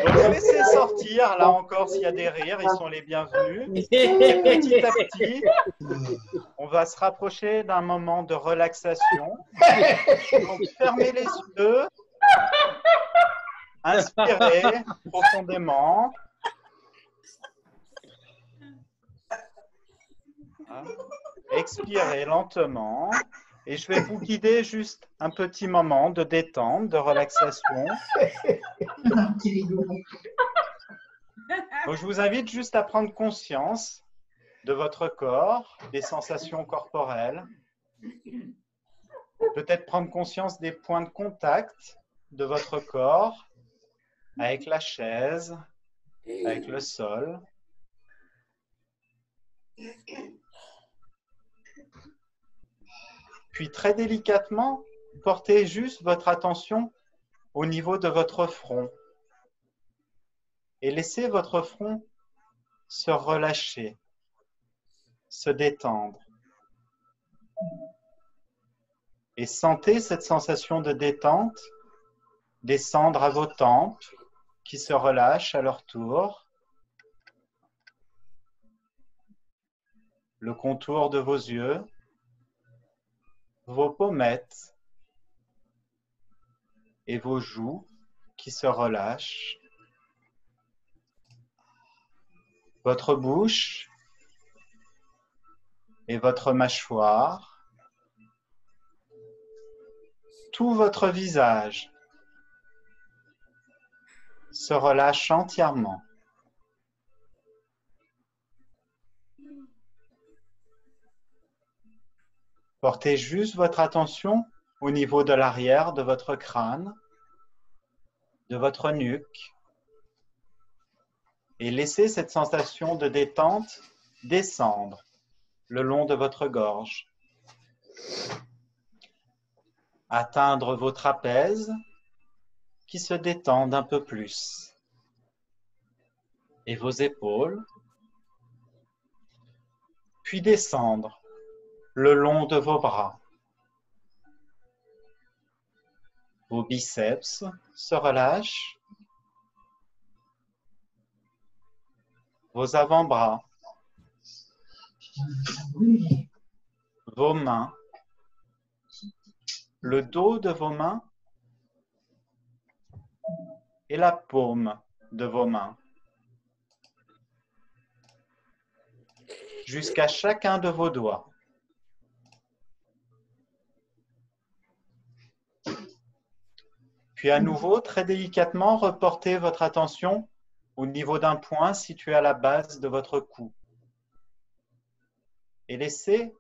Donc laissez sortir, là encore, s'il y a des rires, ils sont les bienvenus. Et petit à petit, on va se rapprocher d'un moment de relaxation. Donc fermez les yeux, inspirez profondément. Expirez lentement et je vais vous guider juste un petit moment de détente, de relaxation. Donc, je vous invite juste à prendre conscience de votre corps, des sensations corporelles. Peut-être prendre conscience des points de contact de votre corps avec la chaise, avec le sol. Puis très délicatement, portez juste votre attention au niveau de votre front et laissez votre front se relâcher, se détendre. Et sentez cette sensation de détente descendre à vos tempes qui se relâchent à leur tour, le contour de vos yeux, vos pommettes et vos joues qui se relâchent, votre bouche et votre mâchoire, tout votre visage se relâche entièrement. Portez juste votre attention au niveau de l'arrière de votre crâne, de votre nuque, et laissez cette sensation de détente descendre le long de votre gorge. Atteindre vos trapèzes qui se détendent un peu plus, et vos épaules, puis descendre le long de vos bras. Vos biceps se relâchent, vos avant-bras, vos mains, le dos de vos mains et la paume de vos mains, jusqu'à chacun de vos doigts. Puis à nouveau, très délicatement, reportez votre attention au niveau d'un point situé à la base de votre cou. Et laissez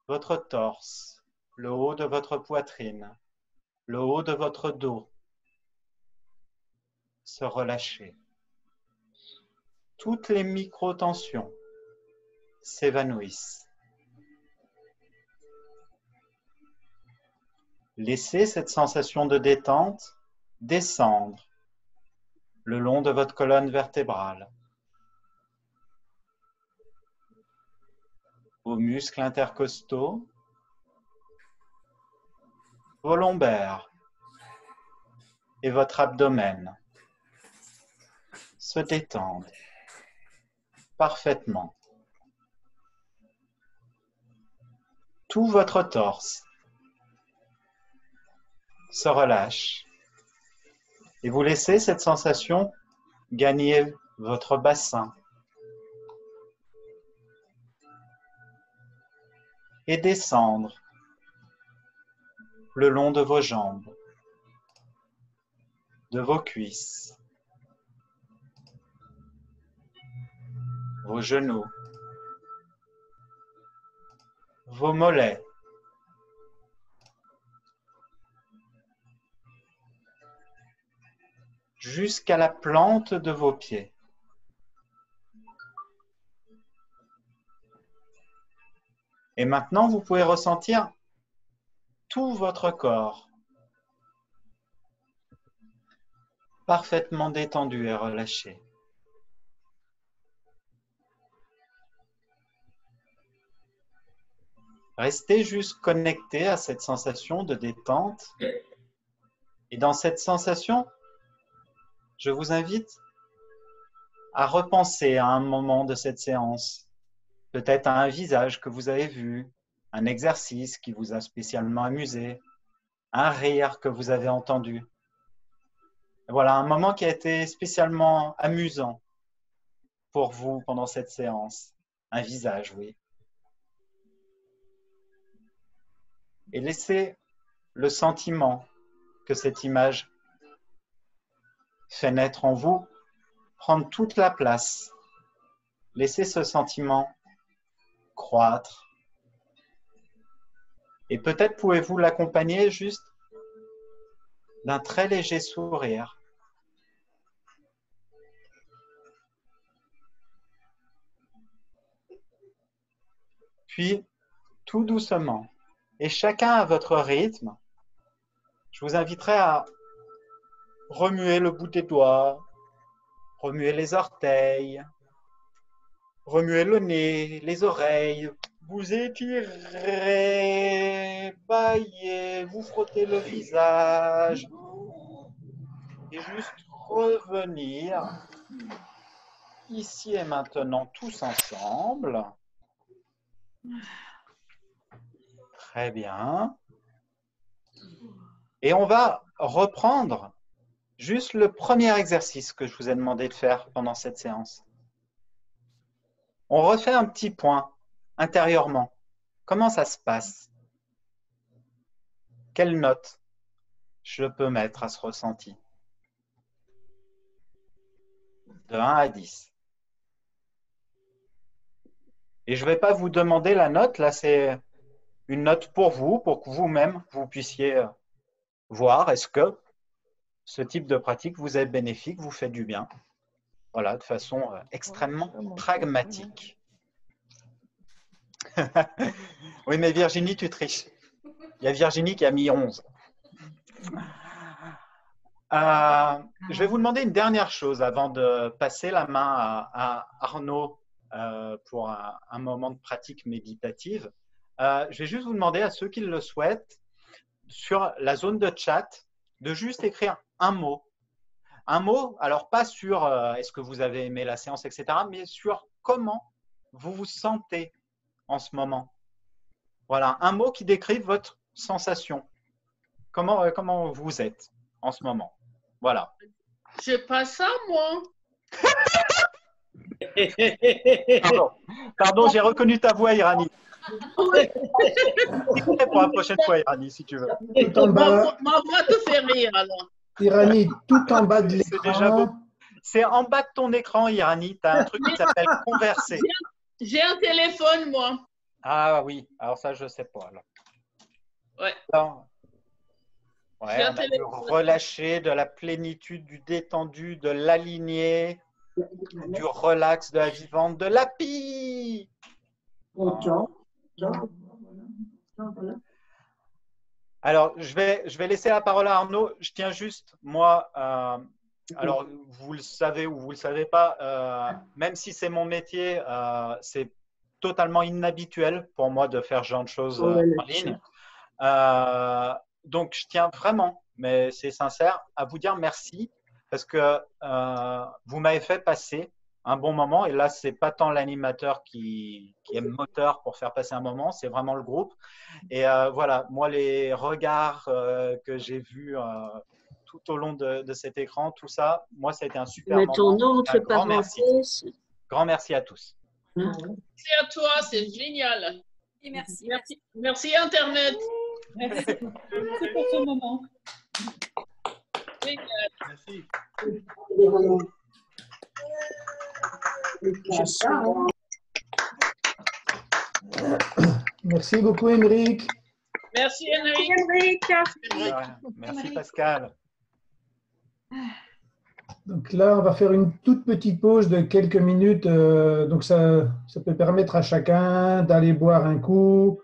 votre torse, le haut de votre poitrine, le haut de votre dos se relâcher. Toutes les micro-tensions s'évanouissent. Laissez cette sensation de détente descendre le long de votre colonne vertébrale, vos muscles intercostaux, vos lombaires et votre abdomen se détendent parfaitement. Tout votre torse se relâche et vous laissez cette sensation gagner votre bassin et descendre le long de vos jambes, de vos cuisses, vos genoux, vos mollets, jusqu'à la plante de vos pieds. Et maintenant, vous pouvez ressentir tout votre corps parfaitement détendu et relâché. Restez juste connecté à cette sensation de détente. Et dans cette sensation, je vous invite à repenser à un moment de cette séance, peut-être à un visage que vous avez vu, un exercice qui vous a spécialement amusé, un rire que vous avez entendu. Voilà, un moment qui a été spécialement amusant pour vous pendant cette séance. Un visage, oui. Et laissez le sentiment que cette image fait naître en vous prendre toute la place. Laissez ce sentiment croître. Et peut-être pouvez-vous l'accompagner juste d'un très léger sourire. Puis, tout doucement, et chacun à votre rythme, je vous inviterai à remuer le bout des doigts, remuer les orteils, remuer le nez, les oreilles, vous étirez, baillez, vous frottez le visage et juste revenir ici et maintenant tous ensemble. Très bien. Et on va reprendre juste le premier exercice que je vous ai demandé de faire pendant cette séance. On refait un petit point intérieurement. Comment ça se passe? Quelle note je peux mettre à ce ressenti? De 1 à 10. Et je ne vais pas vous demander la note, là c'est une note pour vous, pour que vous-même vous puissiez voir est-ce que ce type de pratique vous est bénéfique, vous fait du bien. Voilà, de façon extrêmement pragmatique. Oui, mais Virginie, tu triches. Il y a Virginie qui a mis 11. Je vais vous demander une dernière chose avant de passer la main à Arnaud pour un moment de pratique méditative. Je vais juste vous demander à ceux qui le souhaitent, sur la zone de chat, de juste écrire un mot. Un mot, alors pas sur est-ce que vous avez aimé la séance, etc., mais sur comment vous vous sentez en ce moment. Voilà, un mot qui décrit votre sensation. Comment vous êtes en ce moment. Voilà.
J'ai pas ça, moi.
Pardon, j'ai reconnu ta voix, Irani. Pour la prochaine fois, Irani, si tu veux.
Tout en bas,
Ma voix te fait rire, alors.
Irani, tout en bas de
C'est déjà beau.
l'écran.
C'est en bas de ton écran, Irani. Tu as un truc qui s'appelle Converser.
J'ai un téléphone, moi.
Ah oui, alors ça, je ne sais pas. Alors.
Ouais.
Alors,
J'ai
ouais,
un
on a du
téléphone.
relâché, de la plénitude, du détendu, de l'aligné, du relax, de la vivante, de l'happy. Alors, je vais laisser la parole à Arnaud. Je tiens juste, moi, Alors, vous le savez ou vous le savez pas, même si c'est mon métier, c'est totalement inhabituel pour moi de faire ce genre de choses en ligne. Donc, je tiens vraiment, mais c'est sincère, à vous dire merci parce que vous m'avez fait passer un bon moment. Et là, c'est pas tant l'animateur qui est moteur pour faire passer un moment, c'est vraiment le groupe. Et voilà, moi, les regards que j'ai vus tout au long de cet écran, tout ça, moi, ça a été un super moment.
Mettons entre
Un grand merci.
parenthèses.
Grand merci à tous.
Merci à toi, c'est génial.
Et merci.
Merci Internet.
Merci pour ce moment.
Génial.
Merci.
Merci beaucoup, Émeric.
Merci Henrik.
Merci Pascal.
Donc là, on va faire une toute petite pause de quelques minutes. Donc ça peut permettre à chacun d'aller boire un coup,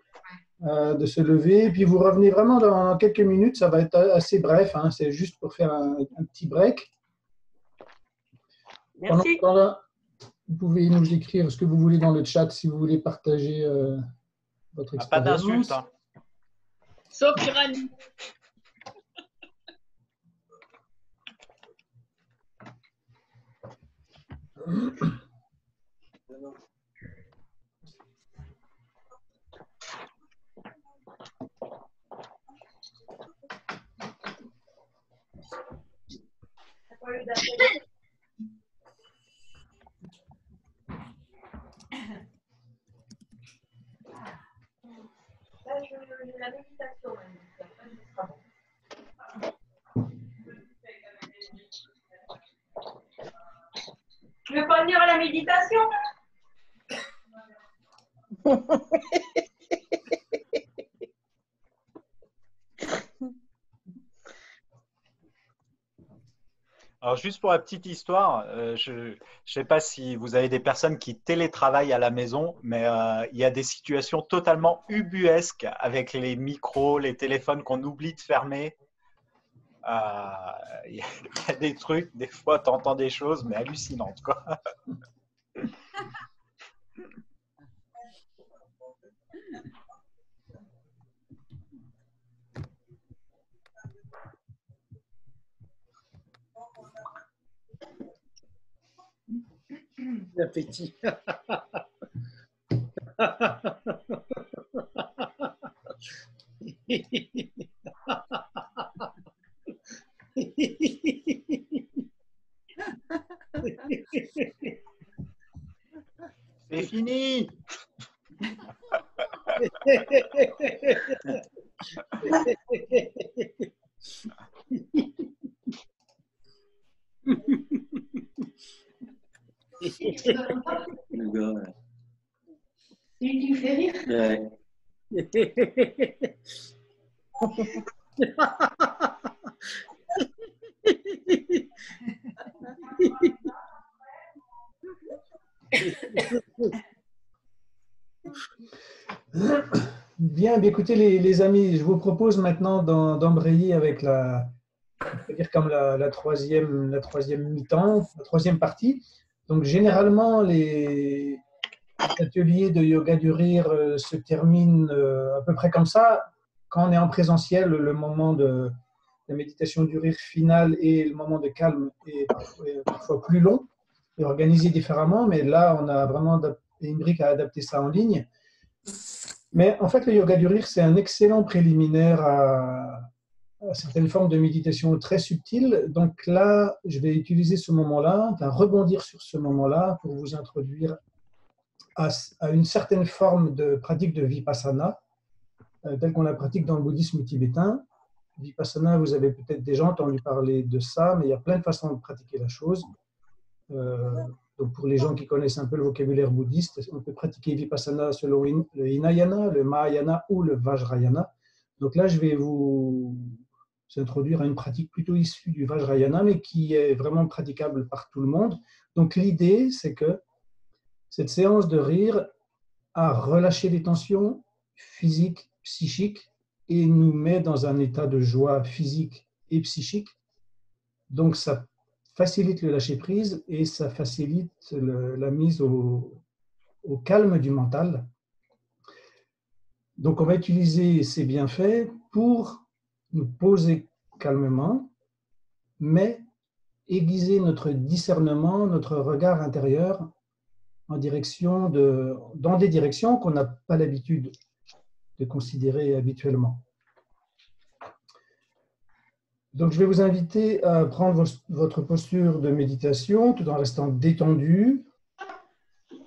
de se lever. Puis vous revenez vraiment dans quelques minutes. Ça va être assez bref. Hein, c'est juste pour faire un petit break. Pendant ce temps-là, vous pouvez nous écrire ce que vous voulez dans le chat si vous voulez partager votre expérience.
Pas d'insultes. Hein.
Sauf Irani.
Là, j'ai la méditation. Tu veux pas venir à la méditation?
Alors, juste pour la petite histoire, je ne sais pas si vous avez des personnes qui télétravaillent à la maison, mais il y a des situations totalement ubuesques avec les micros, les téléphones qu'on oublie de fermer. Il y a des trucs, des fois, tu entends des choses, mais hallucinantes, quoi.
L'appétit.
C'est fini.
Tu fais rire?
Ouais.
Bien, écoutez les amis, je vous propose maintenant d'embrayer avec la troisième mi-temps, la troisième partie. Donc généralement, les ateliers de yoga du rire se terminent à peu près comme ça. Quand on est en présentiel, le moment de la méditation du rire finale et le moment de calme est parfois plus long et organisé différemment. Mais là, on a vraiment Émeric a adapté ça en ligne. Mais en fait, le yoga du rire, c'est un excellent préliminaire à certaines formes de méditation très subtiles. Donc là, je vais utiliser ce moment-là, enfin rebondir sur ce moment-là pour vous introduire à une certaine forme de pratique de vipassana, telle qu'on la pratique dans le bouddhisme tibétain. Vipassana, vous avez peut-être déjà entendu parler de ça, mais il y a plein de façons de pratiquer la chose. Donc pour les gens qui connaissent un peu le vocabulaire bouddhiste, on peut pratiquer Vipassana selon le Hinayana, le Mahayana ou le Vajrayana. Donc là, je vais vous introduire à une pratique plutôt issue du Vajrayana, mais qui est vraiment praticable par tout le monde. Donc l'idée, c'est que cette séance de rire a relâché les tensions physiques, psychiques, et nous met dans un état de joie physique et psychique. Donc ça facilite le lâcher-prise et ça facilite la mise au calme du mental. Donc, on va utiliser ces bienfaits pour nous poser calmement, mais aiguiser notre discernement, notre regard intérieur dans des directions qu'on n'a pas l'habitude de considérer habituellement. Donc, je vais vous inviter à prendre votre posture de méditation tout en restant détendu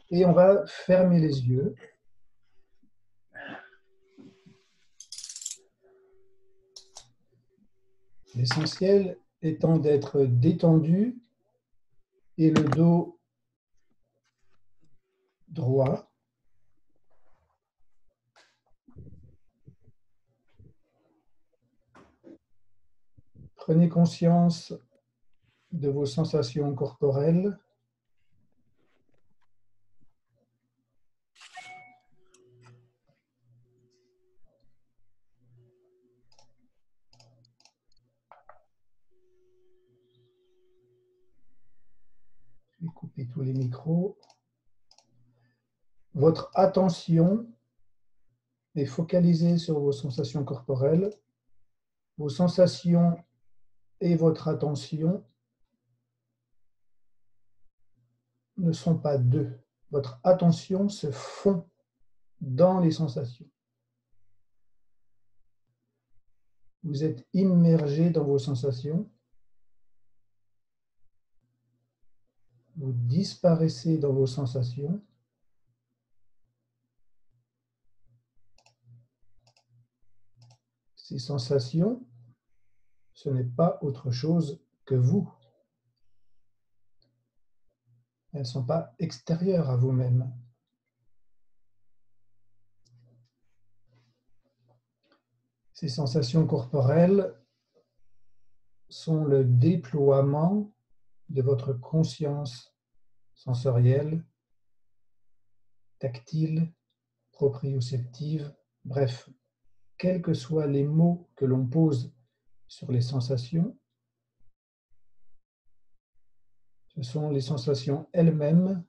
et on va fermer les yeux. L'essentiel étant d'être détendu et le dos droit. Prenez conscience de vos sensations corporelles. Je vais couper tous les micros. Votre attention est focalisée sur vos sensations corporelles. Vos sensations et votre attention ne sont pas deux. Votre attention se fond dans les sensations. Vous êtes immergé dans vos sensations. Vous disparaissez dans vos sensations. Ces sensations, ce n'est pas autre chose que vous. Elles ne sont pas extérieures à vous-même. Ces sensations corporelles sont le déploiement de votre conscience sensorielle, tactile, proprioceptive, bref, quels que soient les mots que l'on pose sur les sensations, ce sont les sensations elles-mêmes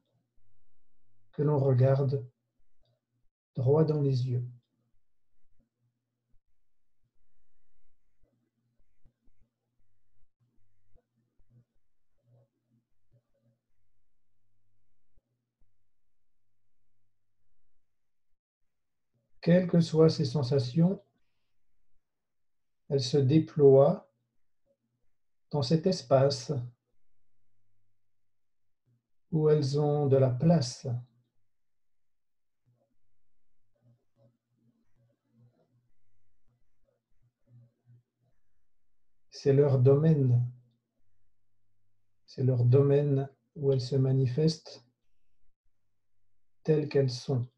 que l'on regarde droit dans les yeux. Quelles que soient ces sensations, elles se déploient dans cet espace où elles ont de la place. C'est leur domaine. C'est leur domaine où elles se manifestent telles qu'elles sont.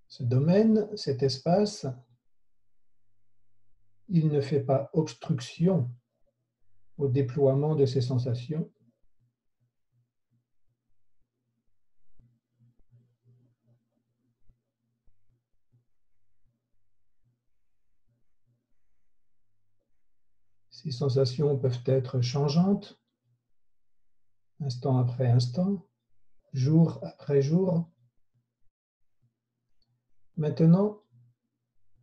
Ce domaine, cet espace, il ne fait pas obstruction au déploiement de ces sensations. Ces sensations peuvent être changeantes, instant après instant, jour après jour. Maintenant,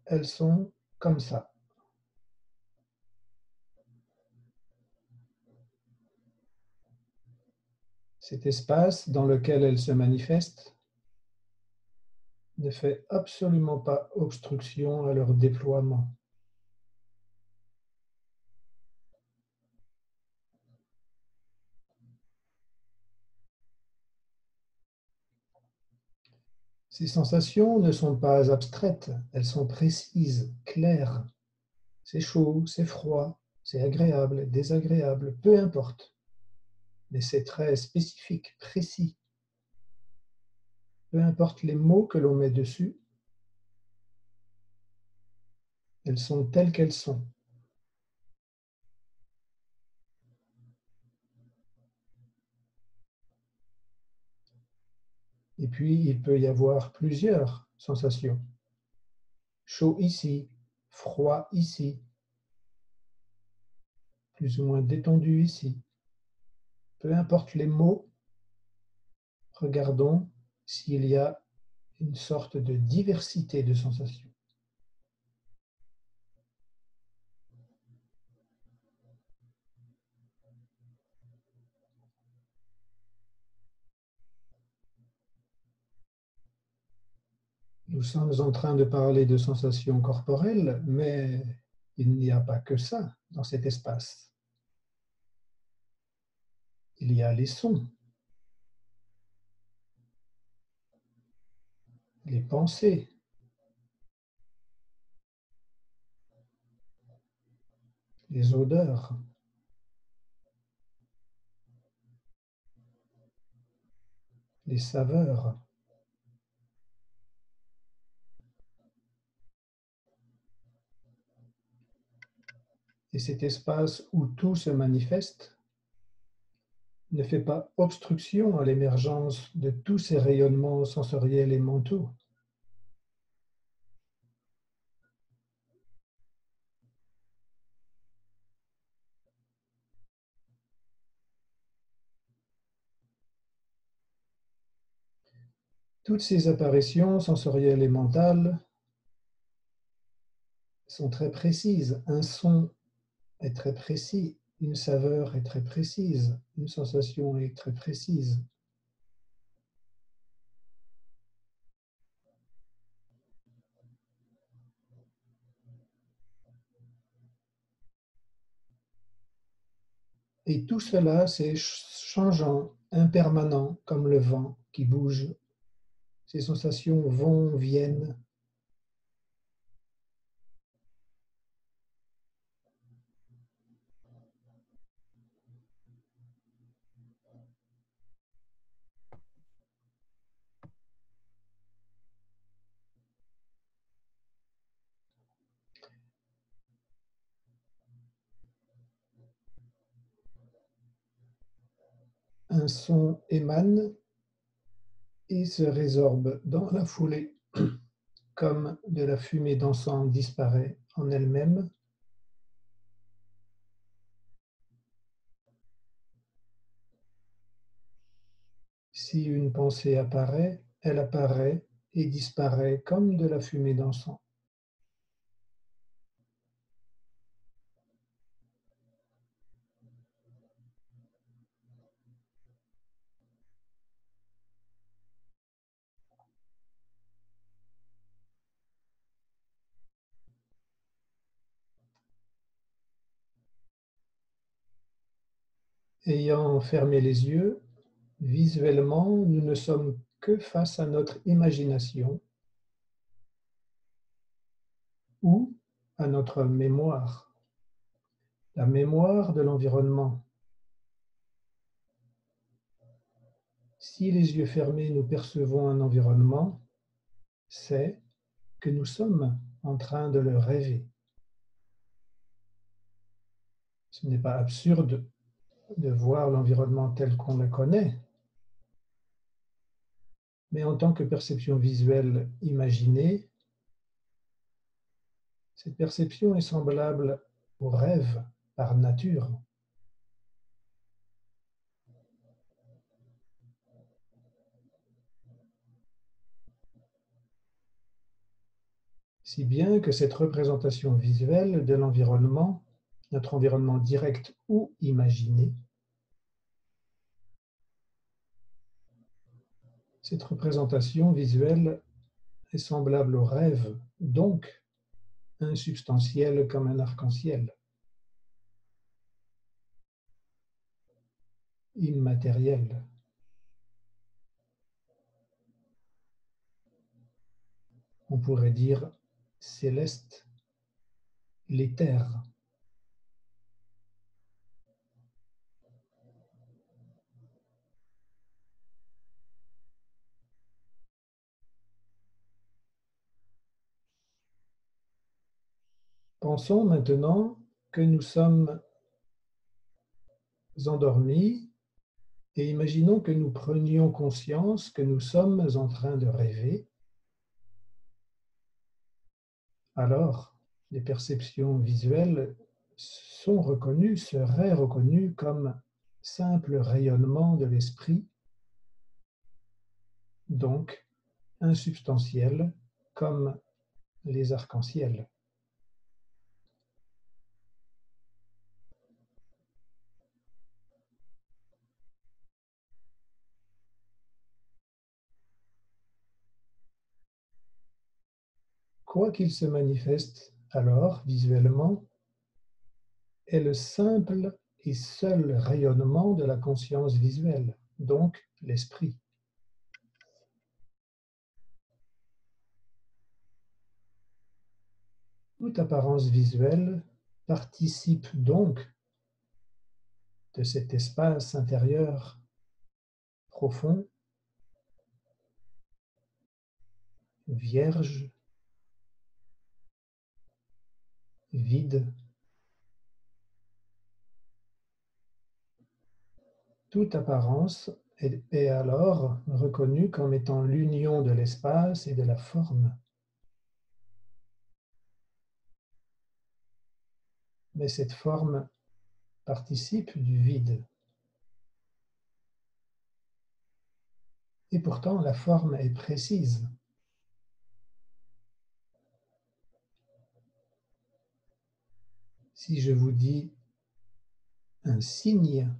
elles sont comme ça. Cet espace dans lequel elles se manifestent ne fait absolument pas obstruction à leur déploiement. Ces sensations ne sont pas abstraites, elles sont précises, claires. C'est chaud, c'est froid, c'est agréable, désagréable, peu importe. Mais c'est très spécifique, précis. Peu importe les mots que l'on met dessus, elles sont telles qu'elles sont. Et puis, il peut y avoir plusieurs sensations. Chaud ici, froid ici, plus ou moins détendu ici. Peu importe les mots, regardons s'il y a une sorte de diversité de sensations. Nous sommes en train de parler de sensations corporelles, mais il n'y a pas que ça dans cet espace. Il y a les sons, les pensées, les odeurs, les saveurs. Et cet espace où tout se manifeste ne fait pas obstruction à l'émergence de tous ces rayonnements sensoriels et mentaux. Toutes ces apparitions sensorielles et mentales sont très précises. Un son est très précis, une saveur est très précise, une sensation est très précise. Et tout cela, c'est changeant, impermanent, comme le vent qui bouge. Ces sensations vont, viennent. Un son émane et se résorbe dans la foulée, comme de la fumée d'encens disparaît en elle-même. Si une pensée apparaît, elle apparaît et disparaît comme de la fumée d'encens. Ayant fermé les yeux, visuellement, nous ne sommes que face à notre imagination ou à notre mémoire, la mémoire de l'environnement. Si les yeux fermés, nous percevons un environnement, c'est que nous sommes en train de le rêver. Ce n'est pas absurde de voir l'environnement tel qu'on le connaît, mais en tant que perception visuelle imaginée, cette perception est semblable au rêve par nature. Si bien que cette représentation visuelle de l'environnement, notre environnement direct ou imaginé, cette représentation visuelle est semblable au rêve, donc insubstantielle comme un arc-en-ciel, immatériel. On pourrait dire céleste, l'éther. Pensons maintenant que nous sommes endormis et imaginons que nous prenions conscience que nous sommes en train de rêver. Alors, les perceptions visuelles sont reconnues, seraient reconnues comme simple rayonnement de l'esprit, donc insubstantiel comme les arcs-en-ciel. Quoi qu'il se manifeste alors visuellement, est le simple et seul rayonnement de la conscience visuelle, donc l'esprit. Toute apparence visuelle participe donc de cet espace intérieur profond, vierge, vide. Toute apparence est alors reconnue comme étant l'union de l'espace et de la forme. Mais cette forme participe du vide. Et pourtant, la forme est précise. Si je vous dis un cygne,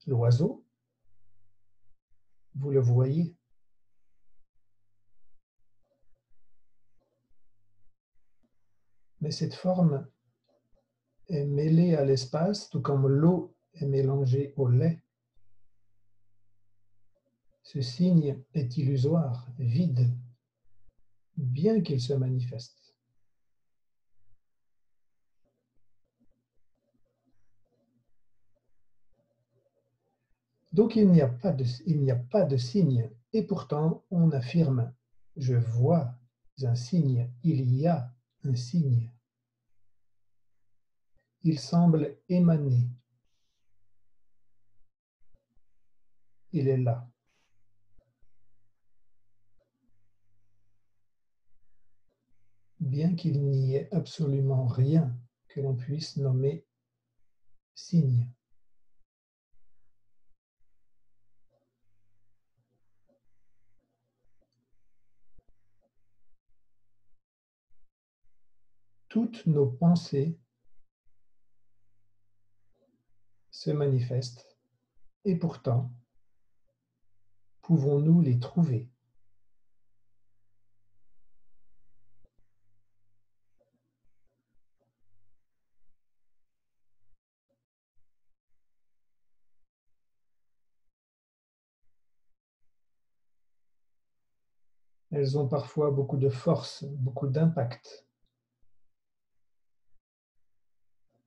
l'oiseau, vous le voyez. Mais cette forme est mêlée à l'espace, tout comme l'eau est mélangée au lait. Ce cygne est illusoire, vide, bien qu'il se manifeste. Donc il n'y a pas de signe, et pourtant on affirme « je vois un signe, il y a un signe ». Il semble émaner. Il est là. Bien qu'il n'y ait absolument rien que l'on puisse nommer signe. Toutes nos pensées se manifestent, et pourtant, pouvons-nous les trouver? Elles ont parfois beaucoup de force, beaucoup d'impact.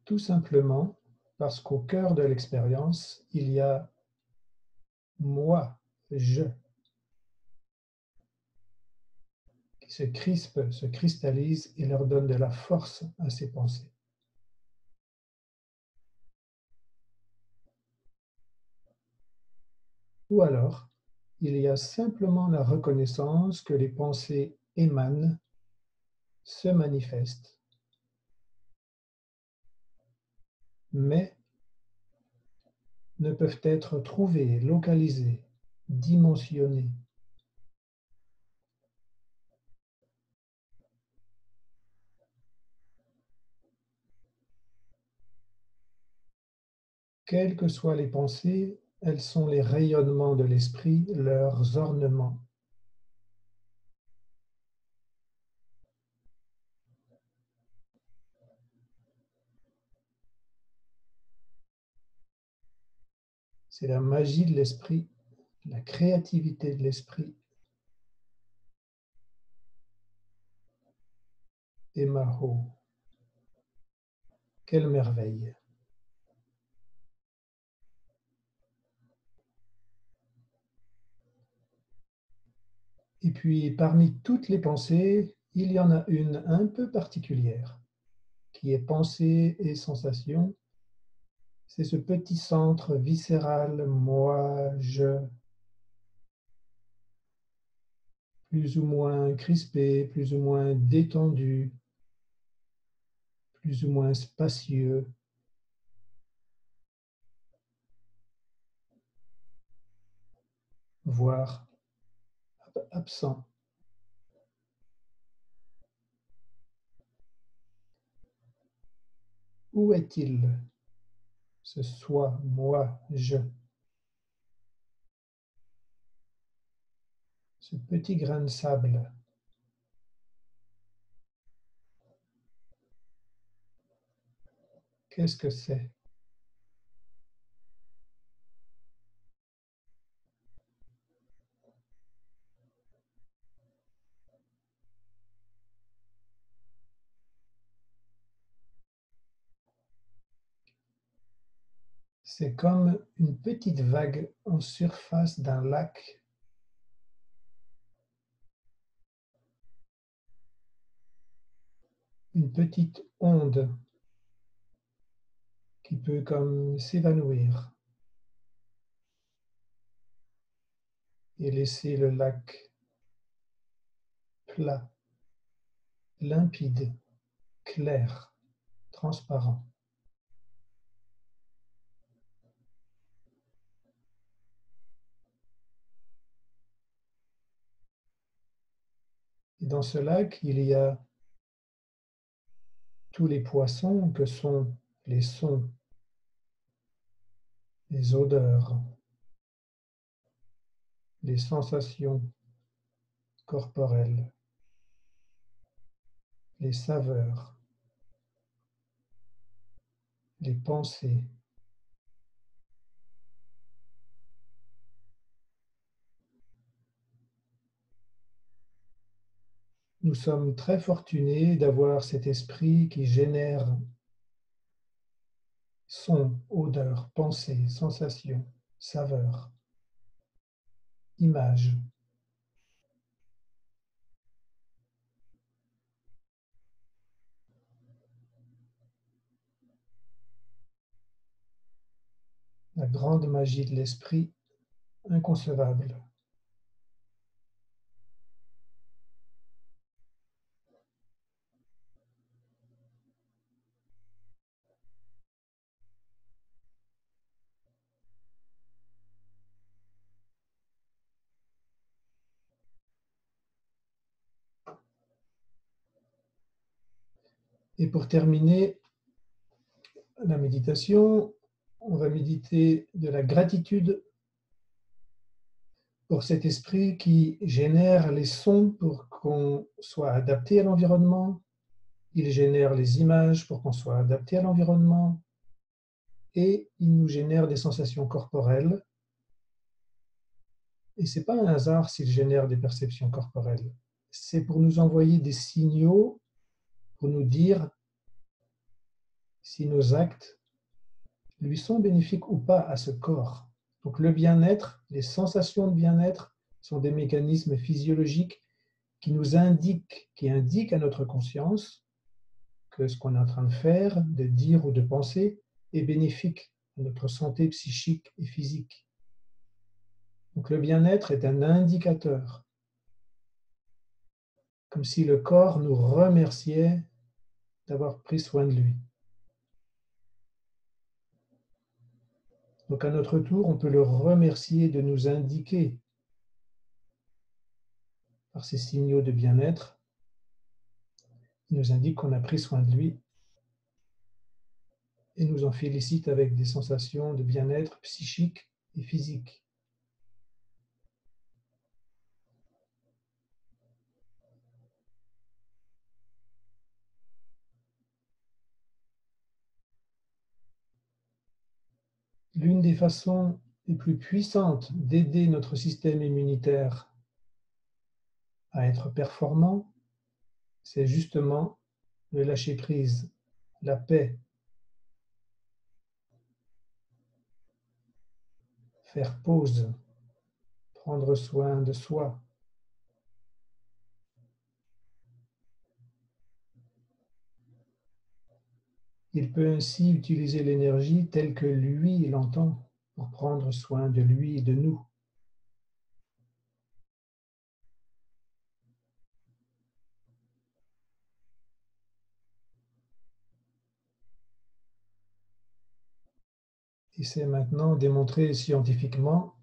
Tout simplement parce qu'au cœur de l'expérience, il y a moi, je, qui se crispe, se cristallise et leur donne de la force à ces pensées. Ou alors, il y a simplement la reconnaissance que les pensées émanent, se manifestent, mais ne peuvent être trouvées, localisées, dimensionnées. Quelles que soient les pensées, elles sont les rayonnements de l'esprit, leurs ornements. C'est la magie de l'esprit, la créativité de l'esprit. Et Maho, quelle merveille! Et puis, parmi toutes les pensées, il y en a une un peu particulière, qui est pensée et sensation. C'est ce petit centre viscéral, moi, je, plus ou moins crispé, plus ou moins détendu, plus ou moins spacieux, voire absent. Où est-il, ce soi, moi, je? Ce petit grain de sable. Qu'est-ce que c'est? C'est comme une petite vague en surface d'un lac. Une petite onde qui peut comme s'évanouir et laisser le lac plat, limpide, clair, transparent. Et dans ce lac, il y a tous les poissons que sont les sons, les odeurs, les sensations corporelles, les saveurs, les pensées. Nous sommes très fortunés d'avoir cet esprit qui génère sons, odeurs, pensées, sensations, saveurs, images. La grande magie de l'esprit, inconcevable. Et pour terminer la méditation, on va méditer de la gratitude pour cet esprit qui génère les sons pour qu'on soit adapté à l'environnement. Il génère les images pour qu'on soit adapté à l'environnement. Et il nous génère des sensations corporelles. Et ce n'est pas un hasard s'il génère des perceptions corporelles. C'est pour nous envoyer des signaux, pour nous dire si nos actes lui sont bénéfiques ou pas à ce corps. Donc le bien-être, les sensations de bien-être sont des mécanismes physiologiques qui nous indiquent, qui indiquent à notre conscience que ce qu'on est en train de faire, de dire ou de penser est bénéfique à notre santé psychique et physique. Donc le bien-être est un indicateur, comme si le corps nous remerciait d'avoir pris soin de lui. Donc à notre tour, on peut le remercier de nous indiquer par ces signaux de bien-être, il nous indique qu'on a pris soin de lui et nous en félicite avec des sensations de bien-être psychique et physique. L'une des façons les plus puissantes d'aider notre système immunitaire à être performant, c'est justement le lâcher-prise, la paix, faire pause, prendre soin de soi. Il peut ainsi utiliser l'énergie telle que lui l'entend pour prendre soin de lui et de nous. Et c'est maintenant démontré scientifiquement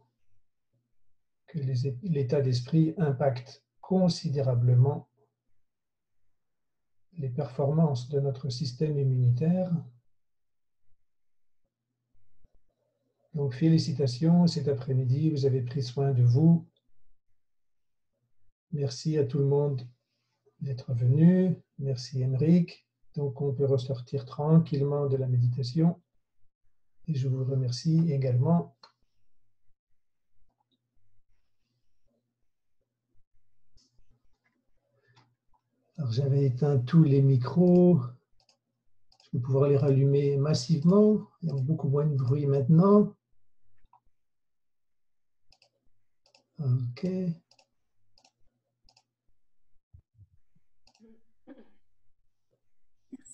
que l'état d'esprit impacte considérablement les performances de notre système immunitaire. Donc, félicitations, cet après-midi, vous avez pris soin de vous. Merci à tout le monde d'être venu. Merci, Émeric. Donc, on peut ressortir tranquillement de la méditation. Et je vous remercie également. Alors, j'avais éteint tous les micros. Je vais pouvoir les rallumer massivement. Il y a beaucoup moins de bruit maintenant. OK.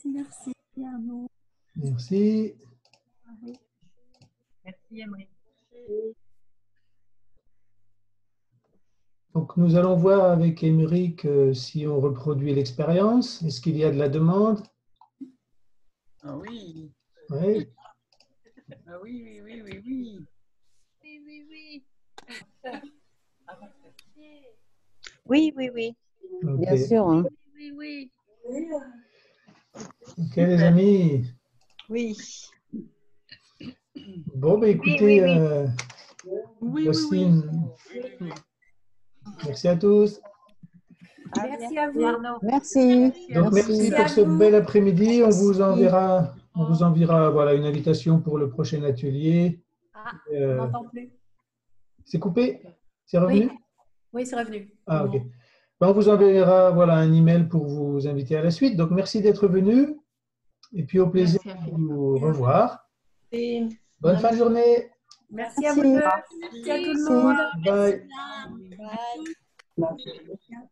Merci Arnaud.
Merci.
Merci, Emery.
Donc, nous allons voir avec Émeric si on reproduit l'expérience. Est-ce qu'il y a de la demande?
Ah oui.
Oui.
Ah oui, oui, oui, oui, oui.
Oui, oui, oui.
Oui, oui, oui.
OK.
Bien sûr. Hein.
Oui, oui.
OK, les amis.
Oui.
Bon, ben, écoutez,
oui, oui.
Oui,
voici
oui,
une- Merci à tous.
Merci à vous.
Arnaud.
Merci.
Donc, merci pour ce bel après-midi. On vous enverra voilà, une invitation pour le prochain atelier.
Ah, on n'entend plus.
C'est coupé? C'est revenu?
Oui, c'est revenu.
Ah, OK. Ben, on vous enverra voilà, un email pour vous inviter à la suite. Donc, merci d'être venu. Et puis, au plaisir de vous revoir. Bonne fin de journée.
Merci à vous deux. Merci à tout le monde.
Bye.
Bye.